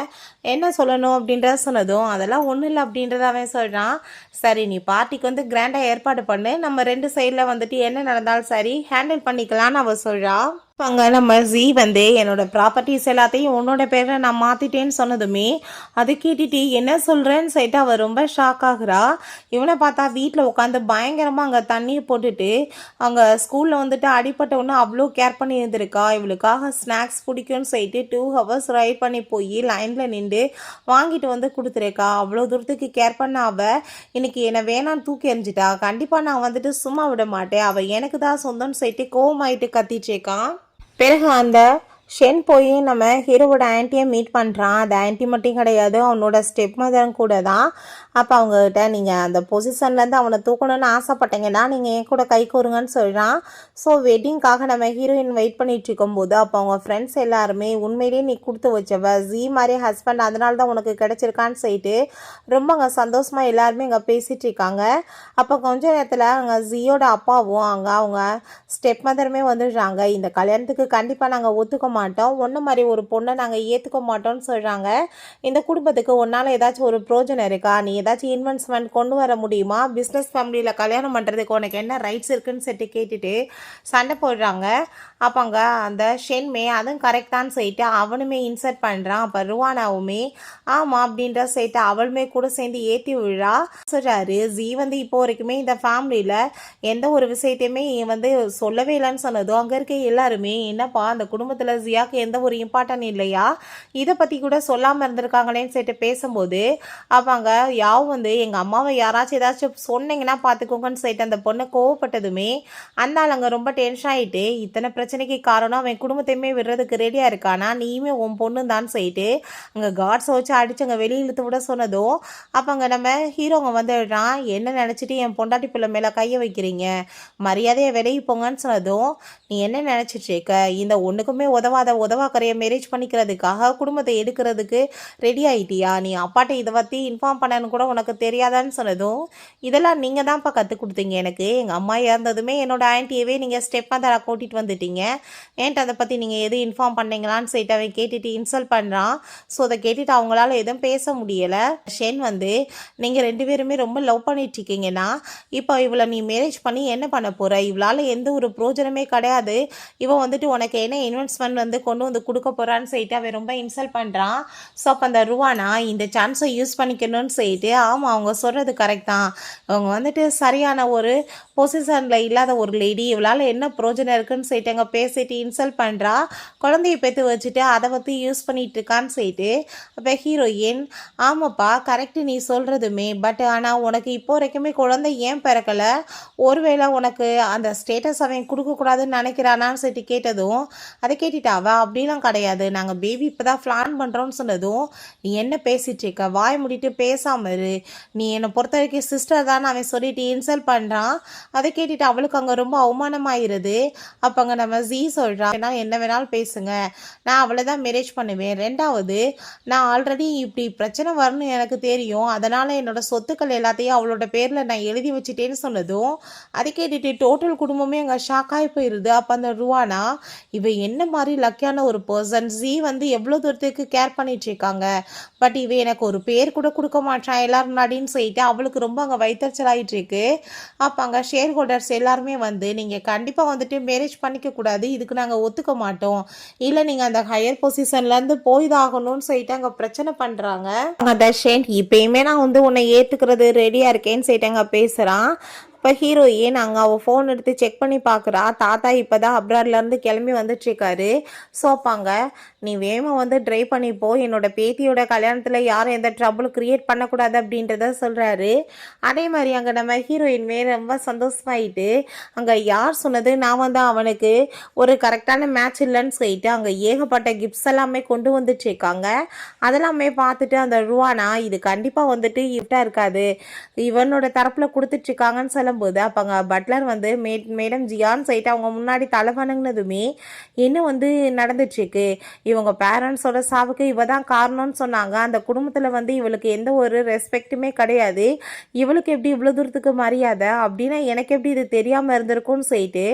என்ன சொல்லணும் அப்படின்றத சொன்னதும், அதெல்லாம் ஒன்றும் இல்லை அப்படின்றத அவன் சொல்கிறான். சரி நீ பார்ட்டிக்கு வந்து கிராண்டாக ஏற்பாடு பண்ணு, நம்ம 2 சைடில் வந்துட்டு என்ன நடந்தாலும் சரி ஹேண்டில் பண்ணிக்கலான்னு அவள் சொல்கிறான். அங்கே நம்ம ஜி வந்து என்னோட ப்ராப்பர்ட்டிஸ் எல்லாத்தையும் உன்னோட பேரில் நான் மாற்றிட்டேன்னு சொன்னதுமே அது கேட்டுட்டு என்ன சொல்கிறேன்னு சொல்லிட்டு அவள் ரொம்ப ஷாக் ஆகுறா. இவனை பார்த்தா வீட்டில் உட்காந்து பயங்கரமாக அங்கே தண்ணீர் போட்டுட்டு அங்கே ஸ்கூலில் வந்துட்டு அடிப்பட்டவொன்னு அவ்வளோ கேர் பண்ணி இருந்திருக்கா. இவளுக்காக ஸ்நாக்ஸ் பிடிக்கும்னு சொல்லிட்டு 2 ஹவர்ஸ் ரைட் பண்ணி போய் லைனில் நின்று வாங்கிட்டு வந்து கொடுத்துருக்கா. அவ்வளோ தூரத்துக்கு கேர் பண்ண அவள் இன்னைக்கு என்னை வேணான்னு தூக்கி எறிஞ்சிட்டா. கண்டிப்பாக நான் வந்துட்டு சும்மா விட மாட்டேன், அவள் எனக்கு தான் சொந்தம்னு சொல்லிட்டு கோவமாயிட்டு கத்திச்சேக்கான். பிறகு அந்த ஷென் போய் நம்ம ஹீரோவோட ஆன்ட்டியை மீட் பண்ணுறான். அந்த ஆன்ட்டி மட்டும் கிடையாது, அவனோட ஸ்டெப் மதரும் கூட தான். அப்போ அவங்ககிட்ட நீங்கள் அந்த பொசிஷன்லேருந்து அவனை தூக்கணும்னு ஆசைப்பட்டீங்கன்னா நீங்கள் என் கூட கை கோருங்கன்னு சொல்கிறான். ஸோ வெட்டிங்காக நம்ம ஹீரோயின் வெயிட் பண்ணிட்டு இருக்கும்போது அப்போ அவங்க ஃப்ரெண்ட்ஸ் எல்லாருமே உண்மையிலேயே நீ கொடுத்து வச்சவ ஜி மாதிரி ஹஸ்பண்ட், அதனால தான் உனக்கு கிடச்சிருக்கான்னு சொல்லிட்டு ரொம்ப அங்கே சந்தோஷமாக எல்லாருமே அங்கே பேசிகிட்டு இருக்காங்க. அப்போ கொஞ்ச நேரத்தில் அங்கே ஜியோட அப்பாவும் அங்கே அவங்க ஸ்டெப் மதருமே வந்துடுறாங்க. இந்த கல்யாணத்துக்கு கண்டிப்பாக நாங்கள் ஒத்துக்க மாட்டோம், ஒன்று மாதிரி ஒரு பொண்ணை நாங்கள் ஏற்றுக்க மாட்டோம்னு சொல்கிறாங்க. இந்த குடும்பத்துக்கு ஒன்றால் ஏதாச்சும் ஒரு பிரோஜனம் இருக்கா, நீ ஏதாச்சும் இன்வெஸ்ட்மெண்ட் கொண்டு வர முடியுமா, பிஸ்னஸ் ஃபேமிலியில் கல்யாணம் பண்ணுறதுக்கு உனக்கு என்ன ரைட்ஸ் இருக்குன்னு சொல்லிட்டு கேட்டுட்டு சண்டை போடுறாங்க. அப்போ அங்கே அந்த ஷென்மே அதுவும் கரெக்டானு சொல்லிட்டு அவனுமே இன்சர்ட் பண்ணுறான். அப்போ ருவானாவுமே ஆமாம் அப்படின்ற சொல்லிட்டு அவளுமே கூட சேர்ந்து ஏற்றி விழா சொல்கிறாரு. ஜி வந்து இப்போ வரைக்குமே இந்த ஃபேமிலியில் எந்த ஒரு விஷயத்தையுமே வந்து சொல்லவே இல்லைன்னு சொன்னதும் அங்கே இருக்க எல்லாருமே என்னப்பா அந்த குடும்பத்தில் ஜியாவுக்கு எந்த ஒரு இம்பார்ட்டன் இல்லையா, இதை பற்றி கூட சொல்லாமல் இருந்திருக்காங்களேன்னு சொல்லிட்டு பேசும்போது அவங்க யாவும் வந்து எங்கள் அம்மாவை யாராச்சும் ஏதாச்சும் சொன்னீங்கன்னா பார்த்துக்கோங்கன்னு சொல்லிட்டு அந்த பொண்ணை கோவப்பட்டதுமே அந்த ஆள் அங்கே ரொம்ப டென்ஷன் ஆகிட்டு இத்தனை பிரச்சனைக்கு காரணம் அவன் குடும்பத்தையுமே விடுறதுக்கு ரெடியாக இருக்கானா, நீயுமே உன் பொண்ணு தான் சொல்லிட்டு அங்கே காட்ஸை வச்சு அடிச்சு அங்கே வெளியே இழுத்து விட சொன்னதும் அப்போ அங்கே நம்ம ஹீரோங்க வந்துடுறான். என்ன நினச்சிட்டு என் பொண்டாட்டி பிள்ளை மேலே கையை வைக்கிறீங்க, மரியாதையை விலகி போங்கன்னு சொன்னதும் நீ என்ன நினச்சிட்டு இருக்க, இந்த ஒன்றுக்குமே உதவாக்கரையை மேரேஜ் பண்ணிக்கிறதுக்காக குடும்பத்தை எடுக்கிறதுக்கு ரெடி ஆகிட்டியா, நீ அப்பாட்ட இதை பற்றி இன்ஃபார்ம் பண்ணனு கூட உனக்கு தெரியாதான்னு சொன்னதும் இதெல்லாம் நீங்கள் தான்ப்பா கற்றுக் கொடுத்தீங்க எனக்கு, எங்கள் அம்மா இறந்ததுமே என்னோட ஆன்ட்டியவே நீங்கள் ஸ்டெப்பாக தர கூட்டிகிட்டு வந்துட்டீங்க, ஏன்ட்டு அதை பற்றி நீங்கள் எதுவும் இன்ஃபார்ம் பண்ணீங்களான்னு சொல்லிட்டு அவன் கேட்டுட்டு இன்சல்ட் பண்ணுறான். ஸோ அதை கேட்டுட்டு அவங்களால எதுவும் பேச முடியலை. ஷென் வந்து நீங்கள் 2 பேருமே ரொம்ப லவ் பண்ணிட்டு இருக்கீங்கன்னா இப்போ இவளை நீ மேரேஜ் பண்ணி என்ன பண்ண போகிற, இவளால் எந்த ஒரு பிரோஜனமே கிடையாது, இவன் வந்துட்டு உனக்கு என்ன இன்வெஸ்ட்மெண்ட் வந்து கொண்டு வந்து கொடுக்க போகிறான்னு சொல்லிட்டு அவன் ரொம்ப இன்சல்ட் பண்ணுறான். ஸோ அப்போ அந்த ருவானா இந்த சான்ஸை யூஸ் பண்ணிக்கணும்னு சொல்லிட்டு ஆமாம் அவங்க சொல்கிறது கரெக்ட் தான், அவங்க வந்துட்டு சரியான ஒரு பொசிஷனில் இல்லாத ஒரு லேடி, இவளால் என்ன பிரோஜனம் இருக்குன்னு சொல்லிட்டு அங்கே பேசிட்டு இன்சல்ட் பண்ணுறா. குழந்தைய பெற்று வச்சுட்டு அதை பற்றி யூஸ் பண்ணிட்டு இருக்கான்னு சொல்லிட்டு அப்போ ஹீரோயின் ஆமாப்பா கரெக்டு நீ சொல்கிறதுமே, பட் ஆனால் உனக்கு இப்போ வரைக்குமே குழந்தை ஏன் பிறக்கலை, ஒருவேளை உனக்கு அந்த ஸ்டேட்டஸ் அவன் கொடுக்கக்கூடாதுன்னு நினைக்கிறானான்னு சொல்லிட்டு கேட்டதும் அதை கேட்டுட்டாவா அப்படிலாம் கிடையாது, நாங்கள் பேபி இப்போ தான் பிளான் பண்ணுறோன்னு சொன்னதும் நீ என்ன பேசிகிட்டு இருக்க, வாய் முடிட்டு பேசாமல் இரு, நீ என்னை பொறுத்த வரைக்கும் சிஸ்டர் தான் அவன் சொல்லிட்டு இன்சல்ட் பண்ணுறான். அதை கேட்டுட்டு அவளுக்கு அங்கே ரொம்ப அவமானமாயிருது. அப்போ அங்கே நம்ம ஜீ சொல்கிறான், ஏன்னா என்ன வேணாலும் பேசுங்க, நான் அவளை தான் மேரேஜ் பண்ணுவேன். ரெண்டாவது, நான் ஆல்ரெடி இப்படி பிரச்சனை வரும்னு எனக்கு தெரியும், அதனால் என்னோட சொத்துக்கள் எல்லாத்தையும் அவளோட பேரில் நான் எழுதி வச்சுட்டேன்னு சொன்னதும் அதை கேட்டுட்டு டோட்டல் குடும்பமே அங்கே ஷாக்காகி போயிடுது. அப்போ அந்த ருவானா, இவ என்ன மாதிரி லக்கியான ஒரு பர்சன், ஜீ வந்து எவ்வளோ தூரத்துக்கு கேர் பண்ணிட்டு இருக்காங்க, பட் இவ எனக்கு ஒரு பேர் கூட கொடுக்க மாட்டான் எல்லாரும் முன்னாடின்னு சொல்லிட்டு அவளுக்கு ரொம்ப அங்கே வைத்தறிச்சல் ஆகிட்டு இருக்கு. அப்போ அங்கே ஷேர் ஹோல்டர்ஸ் எல்லாருமே வந்து, நீங்கள் கண்டிப்பாக வந்துட்டு மேரேஜ் பண்ணிக்க கூடாது, இதுக்கு நாங்கள் ஒத்துக்க மாட்டோம், இல்லை நீங்கள் அந்த ஹையர் பொசிஷன்லேருந்து போய்தாகணும்னு சொல்லிட்டு அங்கே பிரச்சனை பண்ணுறாங்க. அங்கே தர்ஷன், இப்பயுமே நான் வந்து உன்னை ஏற்றுக்கிறது ரெடியாக இருக்கேன்னு சொல்லிட்டு அங்கே பேசுகிறான். இப்போ ஹீரோயின் அங்கே அவள் ஃபோன் எடுத்து செக் பண்ணி பார்க்குறா. தாத்தா இப்போ தான் அப்ராட்லேருந்து கிளம்பி வந்துட்டுருக்காரு. ஸோ அப்பாங்க, நீ வேகமாக வந்து ட்ரை பண்ணிப்போ, என்னோட பேத்தியோட கல்யாணத்தில் யாரும் எந்த ட்ரபுள் க்ரியேட் பண்ணக்கூடாது அப்படின்றத சொல்கிறாரு. அதே மாதிரி அங்கே நம்ம ஹீரோயின் ரொம்ப சந்தோஷமாயிட்டு, அங்கே யார் சொன்னது நான் வந்து அவனுக்கு ஒரு கரெக்டான மேட்ச் இல்லைன்னு சொல்லிட்டு அங்கே ஏகப்பட்ட கிஃப்ட்ஸ் எல்லாமே கொண்டு வந்துட்டுருக்காங்க. அதெல்லாமே பார்த்துட்டு அந்த ருவானா, இது கண்டிப்பாக வந்துட்டு கிஃப்டாக இருக்காது, இவனோட தரப்பில் கொடுத்துட்ருக்காங்கன்னு சொல்லும்போது அப்போ அங்கே பட்லர் வந்து மேடம் ஜியான்னு சொல்லிட்டு அவங்க முன்னாடி தலை வணங்கினதுமே என்ன வந்து நடந்துட்டுருக்கு, இவங்க பேரண்ட்ஸோட சாவுக்கு இவ தான் காரணம்னு சொன்னாங்க, அந்த குடும்பத்தில் வந்து இவளுக்கு எந்த ஒரு ரெஸ்பெக்ட்டுமே கிடையாது, இவளுக்கு எப்படி இவ்வளோ தூரத்துக்கு மரியாதை அப்படின்னா எனக்கு எப்படி இது தெரியாமல் இருந்திருக்கும்னு சொல்லிட்டு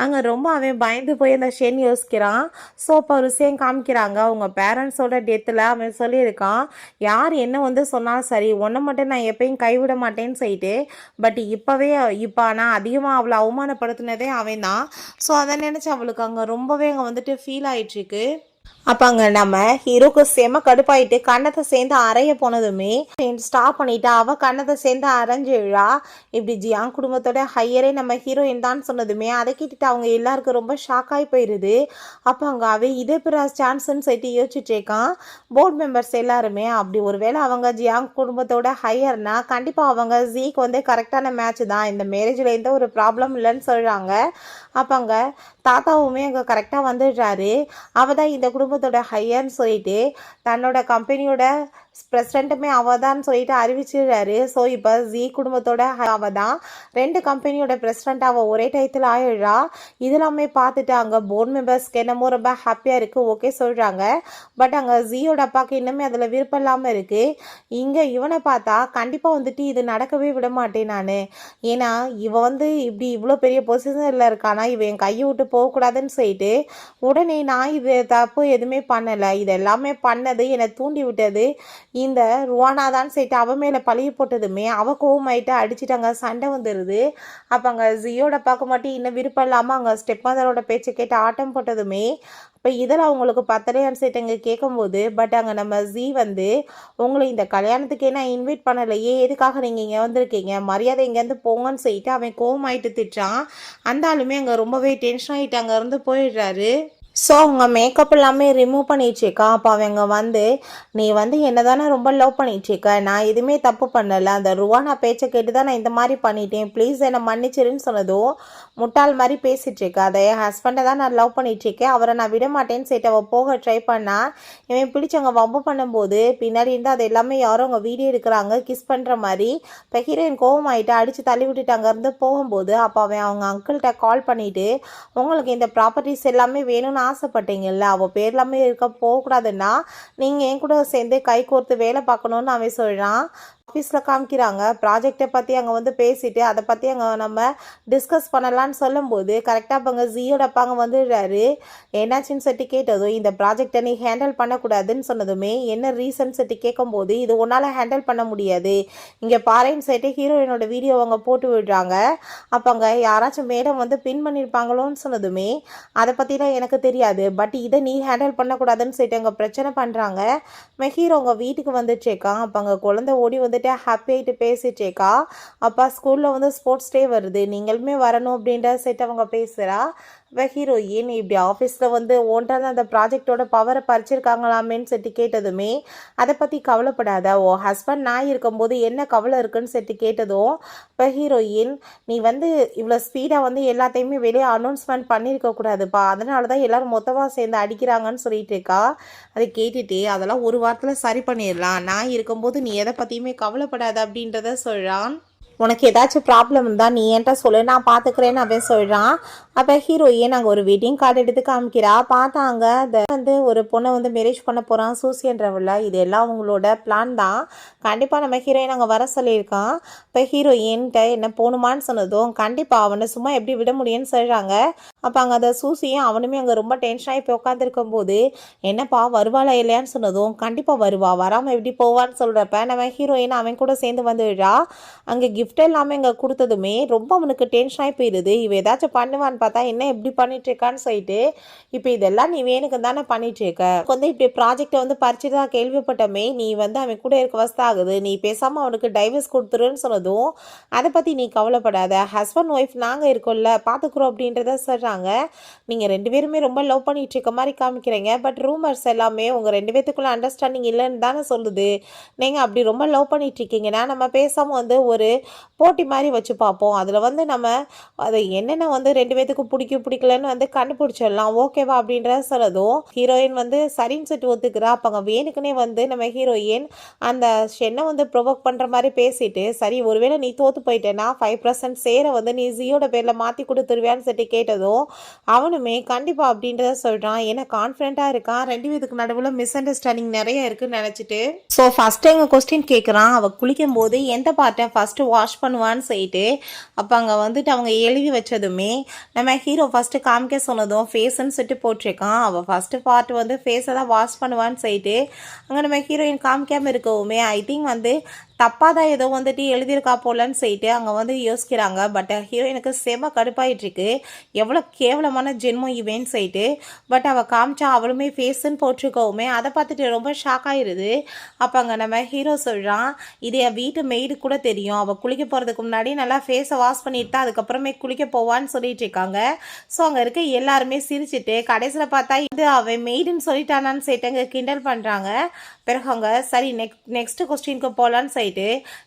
அங்கே ரொம்ப அவன் பயந்து போய் அந்த ஷென் யோசிக்கிறான். ஸோ அப்போ ஒரு விஷயம் காமிக்கிறாங்க, அவங்க பேரண்ட்ஸோட டெத்தில் அவன் சொல்லியிருக்கான், யார் என்ன வந்து சொன்னாலும் சரி ஒன்றை மட்டும் நான் எப்பயும் கைவிட மாட்டேன்னு சொல்லிட்டு, பட் இப்போ ஆனால் அதிகமாக அவளை அவமானப்படுத்தினதே அவன் தான். ஸோ அதை நினச்சி அவளுக்கு அங்கே ரொம்பவே அங்கே வந்துட்டு ஃபீல் ஆயிட்டுருக்கு. அப்போ அங்கே நம்ம ஹீரோக்கு செம கடுப்பாயிட்டு கண்ணத்தை சேர்ந்து அறைய போனதுமே ஸ்டாப் பண்ணிட்டு அவள் கண்ணத்தை சேர்ந்து அரைஞ்சிழா. இப்படி ஜியாங் குடும்பத்தோட ஹையரே நம்ம ஹீரோயின் தான் சொன்னதுமே அதை கேட்டுட்டு அவங்க எல்லாருக்கும் ரொம்ப ஷாக் ஆகி போயிடுது. அப்போ அங்கே அவன் இதே பிற சான்ஸ்ன்னு சொல்லிட்டு யோசிச்சுட்டு இருக்கான். போர்டு மெம்பர்ஸ் எல்லாருமே அப்படி ஒருவேளை அவங்க ஜியாங் குடும்பத்தோட ஹையர்னா கண்டிப்பாக அவங்க ஜீக்கு வந்து கரெக்டான மேட்ச் தான், இந்த மேரேஜில் எந்த ஒரு ப்ராப்ளம் இல்லைன்னு சொல்கிறாங்க. அப்போ அங்கே தாத்தாவுமே அங்கே கரெக்டாக வந்துடுறாரு. அவள் தான் இந்த குடும்பத்தோட ஹையர்னு சொல்லிட்டு தன்னோட கம்பெனியோட பிரசிடெண்ட்டுமே அவள் தான் சொல்லிட்டு அறிவிச்சிடுறாரு. ஸோ இப்போ ஜீ குடும்பத்தோட அவள் தான் 2 கம்பெனியோட பிரசிடெண்ட் அவள் ஒரே டயத்தில் ஆயிடுறா. இதெல்லாமே பார்த்துட்டு அங்கே போர்டு மெம்பர்ஸ்க்கு என்னமோ ரொம்ப ஹாப்பியாக இருக்குது, ஓகே சொல்கிறாங்க. பட் அங்கே ஜீயோட அப்பாவுக்கு இன்னுமே அதில் விருப்பம் இல்லாமல் இருக்குது. இங்கே இவனை பார்த்தா கண்டிப்பாக வந்துட்டு இது நடக்கவே விட மாட்டேன் நான், ஏன்னா இவன் வந்து இப்படி இவ்வளோ பெரிய பொசிஷனில் இருக்கானா, இவன் என் கையை விட்டு போகக்கூடாதுன்னு சொல்லிட்டு உடனே நான் இது தப்பு எதுவுமே பண்ணலை, இது எல்லாமே பண்ணது என்னை தூண்டி விட்டது இந்த ருவானா தான் சொல்லிட்டு அவன் மேலே பழிய போட்டதுமே அவள் கோவமாயிட்டு அடிச்சுட்டு சண்டை வந்துடுது. அப்போ அங்கே ஜியோட பார்க்க மாட்டேன் இன்னும் விருப்பம் இல்லாமல் அங்கே ஸ்டெப் மதரோட பேச்சை கேட்டு ஆட்டம் போட்டதுமே இப்போ இதெல்லாம் அவங்களுக்கு பத்தலையான்னு சொல்லிட்டு அங்கே கேட்கும்போது, பட் அங்கே நம்ம ஜீ வந்து உங்களை இந்த கல்யாணத்துக்கே நான் இன்வைட் பண்ணலையே, எதுக்காக நீங்கள் இங்கே வந்திருக்கீங்க, மரியாதை இங்கேருந்து போங்கன்னு சொல்லிட்டு அவன் கோவமாயிட்டு திட்டான். அந்த ஆளுமே அங்கே ரொம்பவே டென்ஷன் ஆகிட்டு அங்கேருந்து போயிடுறாரு. ஸோ அவங்க மேக்கப் எல்லாமே ரிமூவ் பண்ணிட்டுருக்கா. அப்போ அவங்க வந்து, நீ வந்து என்ன தானே ரொம்ப லவ் பண்ணிட்டுருக்க, நான் எதுவுமே தப்பு பண்ணலை, அந்த ருவானா பேச்சை கேட்டு தான் நான் இந்த மாதிரி பண்ணிட்டேன், ப்ளீஸ் என்னை மன்னிச்சிருன்னு சொன்னதும் முட்டாள் மாதிரி பேசிகிட்ருக்கா. அதை என் ஹஸ்பண்டை தான் நான் லவ் பண்ணிகிட்ருக்கேன், அவரை நான் விட மாட்டேன்னு சொல்லிட்டு அவள் போக ட்ரை பண்ணா. இவன் பிடிச்சவங்க வம்பு பண்ணும்போது பின்னாடி இருந்து அது எல்லாமே யாரும் அவங்க வீடியோ எடுக்கிறாங்க கிஸ் பண்ணுற மாதிரி. இப்போ ஹீரோயின் கோவம் ஆகிட்டு அடித்து தள்ளி விட்டுட்டு அங்கேருந்து போகும்போது அப்போ அவன் அவங்க அங்கிள்கிட்ட கால் பண்ணிவிட்டு, உங்களுக்கு இந்த ப்ராப்பர்ட்டிஸ் எல்லாமே வேணும்னு ஆசைப்பட்டீங்கல்ல, அவள் பேர் எல்லாமே இருக்க போகக்கூடாதுன்னா நீங்கள் என் கூட சேர்ந்து கை கோர்த்து வேலை பார்க்கணுன்னு அவன் சொல்கிறான். ஆஃபீஸில் காமிக்கிறாங்க ப்ராஜெக்டை பற்றி அங்கே வந்து பேசிவிட்டு அதை பற்றி அங்கே நம்ம டிஸ்கஸ் பண்ணலான்னு சொல்லும்போது கரெக்டாக இப்போ அங்கே ஜியோட அப்பாங்க வந்துடுறாரு. என்னாச்சுன்னு சொல்லிட்டு கேட்டதும் இந்த ப்ராஜெக்டை நீ ஹேண்டில் பண்ணக்கூடாதுன்னு சொன்னதுமே என்ன ரீசன் சொல்லிட்டு கேட்கும்போது, இது ஒன்றால் ஹேண்டில் பண்ண முடியாது, இங்கே பாருன்னு சொல்லிட்டு ஹீரோயினோட வீடியோ அவங்க போட்டு விடுறாங்க. அப்போ அங்கே யாராச்சும் மேடம் வந்து பின் பண்ணியிருப்பாங்களோன்னு சொன்னதுமே அதை பற்றிலாம் எனக்கு தெரியாது, பட் இதை நீ ஹேண்டில் பண்ணக்கூடாதுன்னு சொல்லிட்டு அங்கே பிரச்சனை பண்ணுறாங்க. ஹீரோ உங்கள் வீட்டுக்கு வந்துட்டுருக்கான். அப்போ அங்கே குழந்தை ஓடி வந்துட்டு ஹாப்பி ஆகிட்டு பேசிட்டேக்கா. அப்பா ஸ்கூலில் வந்து ஸ்போர்ட்ஸ் டே வருது, நீங்களுமே வரணும் அப்படின்ற செட் அவங்க பேசுகிறா. ஹீரோயின் இப்படி ஆஃபீஸில் வந்து ஓன்றான அந்த ப்ராஜெக்டோட பவரை பறிச்சிருக்காங்களாமேன்னு சொல்லிட்டு கேட்டதுமே அதை பற்றி கவலைப்படாத, ஓ ஹஸ்பண்ட் நான் இருக்கும்போது என்ன கவலை இருக்குன்னு சொல்லிட்டு கேட்டதும் இப்போ ஹீரோயின், நீ வந்து இவ்வளோ ஸ்பீடாக வந்து எல்லாத்தையுமே வெளியே அனௌன்ஸ்மெண்ட் பண்ணியிருக்கக்கூடாதுப்பா, அதனால தான் எல்லோரும் மொத்தமாக சேர்ந்து அடிக்கிறாங்கன்னு சொல்லிட்டு இருக்கா. அதை கேட்டுட்டு அதெல்லாம் ஒரு வாரத்தில் சரி பண்ணிடலாம், நான் இருக்கும்போது நீ எதை பற்றியுமே கவலைப்படாத அப்படின்றத சொல்கிறான். உனக்கு ஏதாச்சும் ப்ராப்ளம் இருந்தால் நீ என்கிட்ட சொல்லு, நான் பார்த்துக்கிறேன்னு அவன் சொல்கிறான். அப்போ ஹீரோயின் அங்கே ஒரு வெட்டிங் கார்டு எடுத்து காமிக்கிறா. பார்த்தாங்க அந்த ஒரு பொண்ணை மேரேஜ் பண்ண போகிறான் சூசின்றவள. இது எல்லாம் அவங்களோட பிளான் தான். கண்டிப்பாக நம்ம ஹீரோயின் அங்கே வர சொல்லியிருக்கான். இப்போ ஹீரோயின்கிட்ட என்ன போகணுமான்னு சொன்னதும் கண்டிப்பாக அவனை சும்மா எப்படி விட முடியும்னு சொல்கிறாங்க. அப்போ அங்கே அந்த சூசியும் அவனுமே அங்கே ரொம்ப டென்ஷனாகி போய் உட்காந்துருக்கும் போது என்னப்பா வருவாளா இல்லையான்னு சொன்னதும் கண்டிப்பாக வருவா, வராமல் எப்படி போவான்னு சொல்கிறப்ப நம்ம ஹீரோயின் அவன் கூட சேர்ந்து வந்துடுறா. அங்கே கிஃப்ட் எல்லாமே இங்கே கொடுத்ததுமே ரொம்ப அவனுக்கு டென்ஷனாகி போயிடுது. இவ ஏதாச்சும் பண்ணுவான்னு பார்த்தா என்ன எப்படி பண்ணிட்டு இருக்கான்னு சொல்லிட்டு, இப்போ இதெல்லாம் நீ வேணுக்கு தானே பண்ணிட்டு இருக்க, இப்படி ப்ராஜெக்டை பறிச்சுட்டு தான் கேள்விப்பட்டமே, நீ அவன் கூட இருக்க வசதி ஆகுது, நீ பேசாமல் அவனுக்கு டைவர்ஸ் கொடுத்துருன்னு சொன்னதும் அதை பற்றி நீ கவலைப்படாத, ஹஸ்பண்ட் ஒய்ஃப் நாங்கள் இருக்கோம்ல பார்த்துக்குறோம் அப்படின்றத சொல்கிறாங்க. நீங்கள் 2 பேருமே ரொம்ப லவ் பண்ணிட்டு இருக்க மாதிரி காமிக்கிறீங்க, பட் ரூமர்ஸ் எல்லாமே உங்கள் 2 பேத்துக்குள்ள அண்டர்ஸ்டாண்டிங் இல்லைன்னு தானே சொல்லுது. நீங்கள் அப்படி ரொம்ப லவ் பண்ணிட்டு இருக்கீங்கன்னா நம்ம பேசாமல் ஒரு போட்டி மாதிரி வச்சு பார்ப்போம். அதில் நம்ம அதை என்னென்ன 2 பேத்துக்கு பிடிக்கலன்னு கண்டுபிடிச்சிடலாம், ஓகேவா அப்படின்ற சொல்லதும் ஹீரோயின் சரின்னு சொல்லிட்டு ஒத்துக்கிறா. அப்போ அங்கே வேணுக்குன்னே நம்ம ஹீரோயின் அந்த ஷென்னை ப்ரொவோக் பண்ணுற மாதிரி பேசிட்டு, சரி ஒருவேளை நீ தோற்று போயிட்டேன்னா 5% சேர நீ ஜியோட பேரில் மாற்றி கொடுத்துருவியான்னு சொல்லிட்டு கேட்டதும் அவனுமே கண்டிப்பா அப்படின்றத சொல்றான். ஏன்னா கான்ஃபிடென்ட்டாக இருக்கான். 2 பேத்துக்கு நடுவில் மிஸ் அண்டர்ஸ்டாண்டிங் நிறைய இருக்குன்னு நினச்சிட்டு. ஸோ ஃபர்ஸ்ட் எங்கள் கொஸ்டின் கேட்குறான், அவள் குளிக்கும் போது எந்த பார்ட்டை ஃபர்ஸ்ட் வாஷ் பண்ணுவான்னு சொல்லிட்டு. அப்போ அங்கே அவங்க எழுதி வச்சதுமே நம்ம ஹீரோ ஃபர்ஸ்ட் காமிக்க சொன்னதும் ஃபேஸ்ன்னு சொல்லிட்டு போட்டிருக்கான். அவள் ஃபர்ஸ்ட் பார்ட் ஃபேஸை தான் வாஷ் பண்ணுவான்னு சொல்லிட்டு அங்கே நம்ம ஹீரோயின் காமிக்காமல் இருக்கவுமே ஐ திங்க் தப்பாக தான் ஏதோ எழுதியிருக்கா போலன்னு சொல்லிட்டு அங்கே யோசிக்கிறாங்க. பட் ஹீரோயினுக்கு செம கடுப்பாயிட்ருக்கு, எவ்வளோ கேவலமான ஜென்மம் இவேன்னு சொல்லிட்டு. பட் அவள் காமிச்சா அவளுமே ஃபேஸுன்னு போட்டிருக்கவுமே அதை பார்த்துட்டு ரொம்ப ஷாக் ஆகிடுது. அப்போ அங்கே நம்ம ஹீரோ சொல்கிறான், இது என் வீட்டு மெய்டு கூட தெரியும், அவள் குளிக்க போகிறதுக்கு முன்னாடி நல்லா ஃபேஸை வாஷ் பண்ணிட்டு தான் அதுக்கப்புறமே குளிக்க போவான்னு சொல்லிட்டு இருக்காங்க. ஸோ அங்கே இருக்க எல்லாருமே சிரிச்சுட்டு கடைசியில் பார்த்தா இது அவன் மெய்டுன்னு சொல்லிட்டானான்னு சொல்லிட்டு அங்கே கிண்டல் பண்ணுறாங்க. பிறகு அவங்க சரி நெக்ஸ்ட் கொஸ்டினுக்கு போகலான்னு சொல்லிட்டு,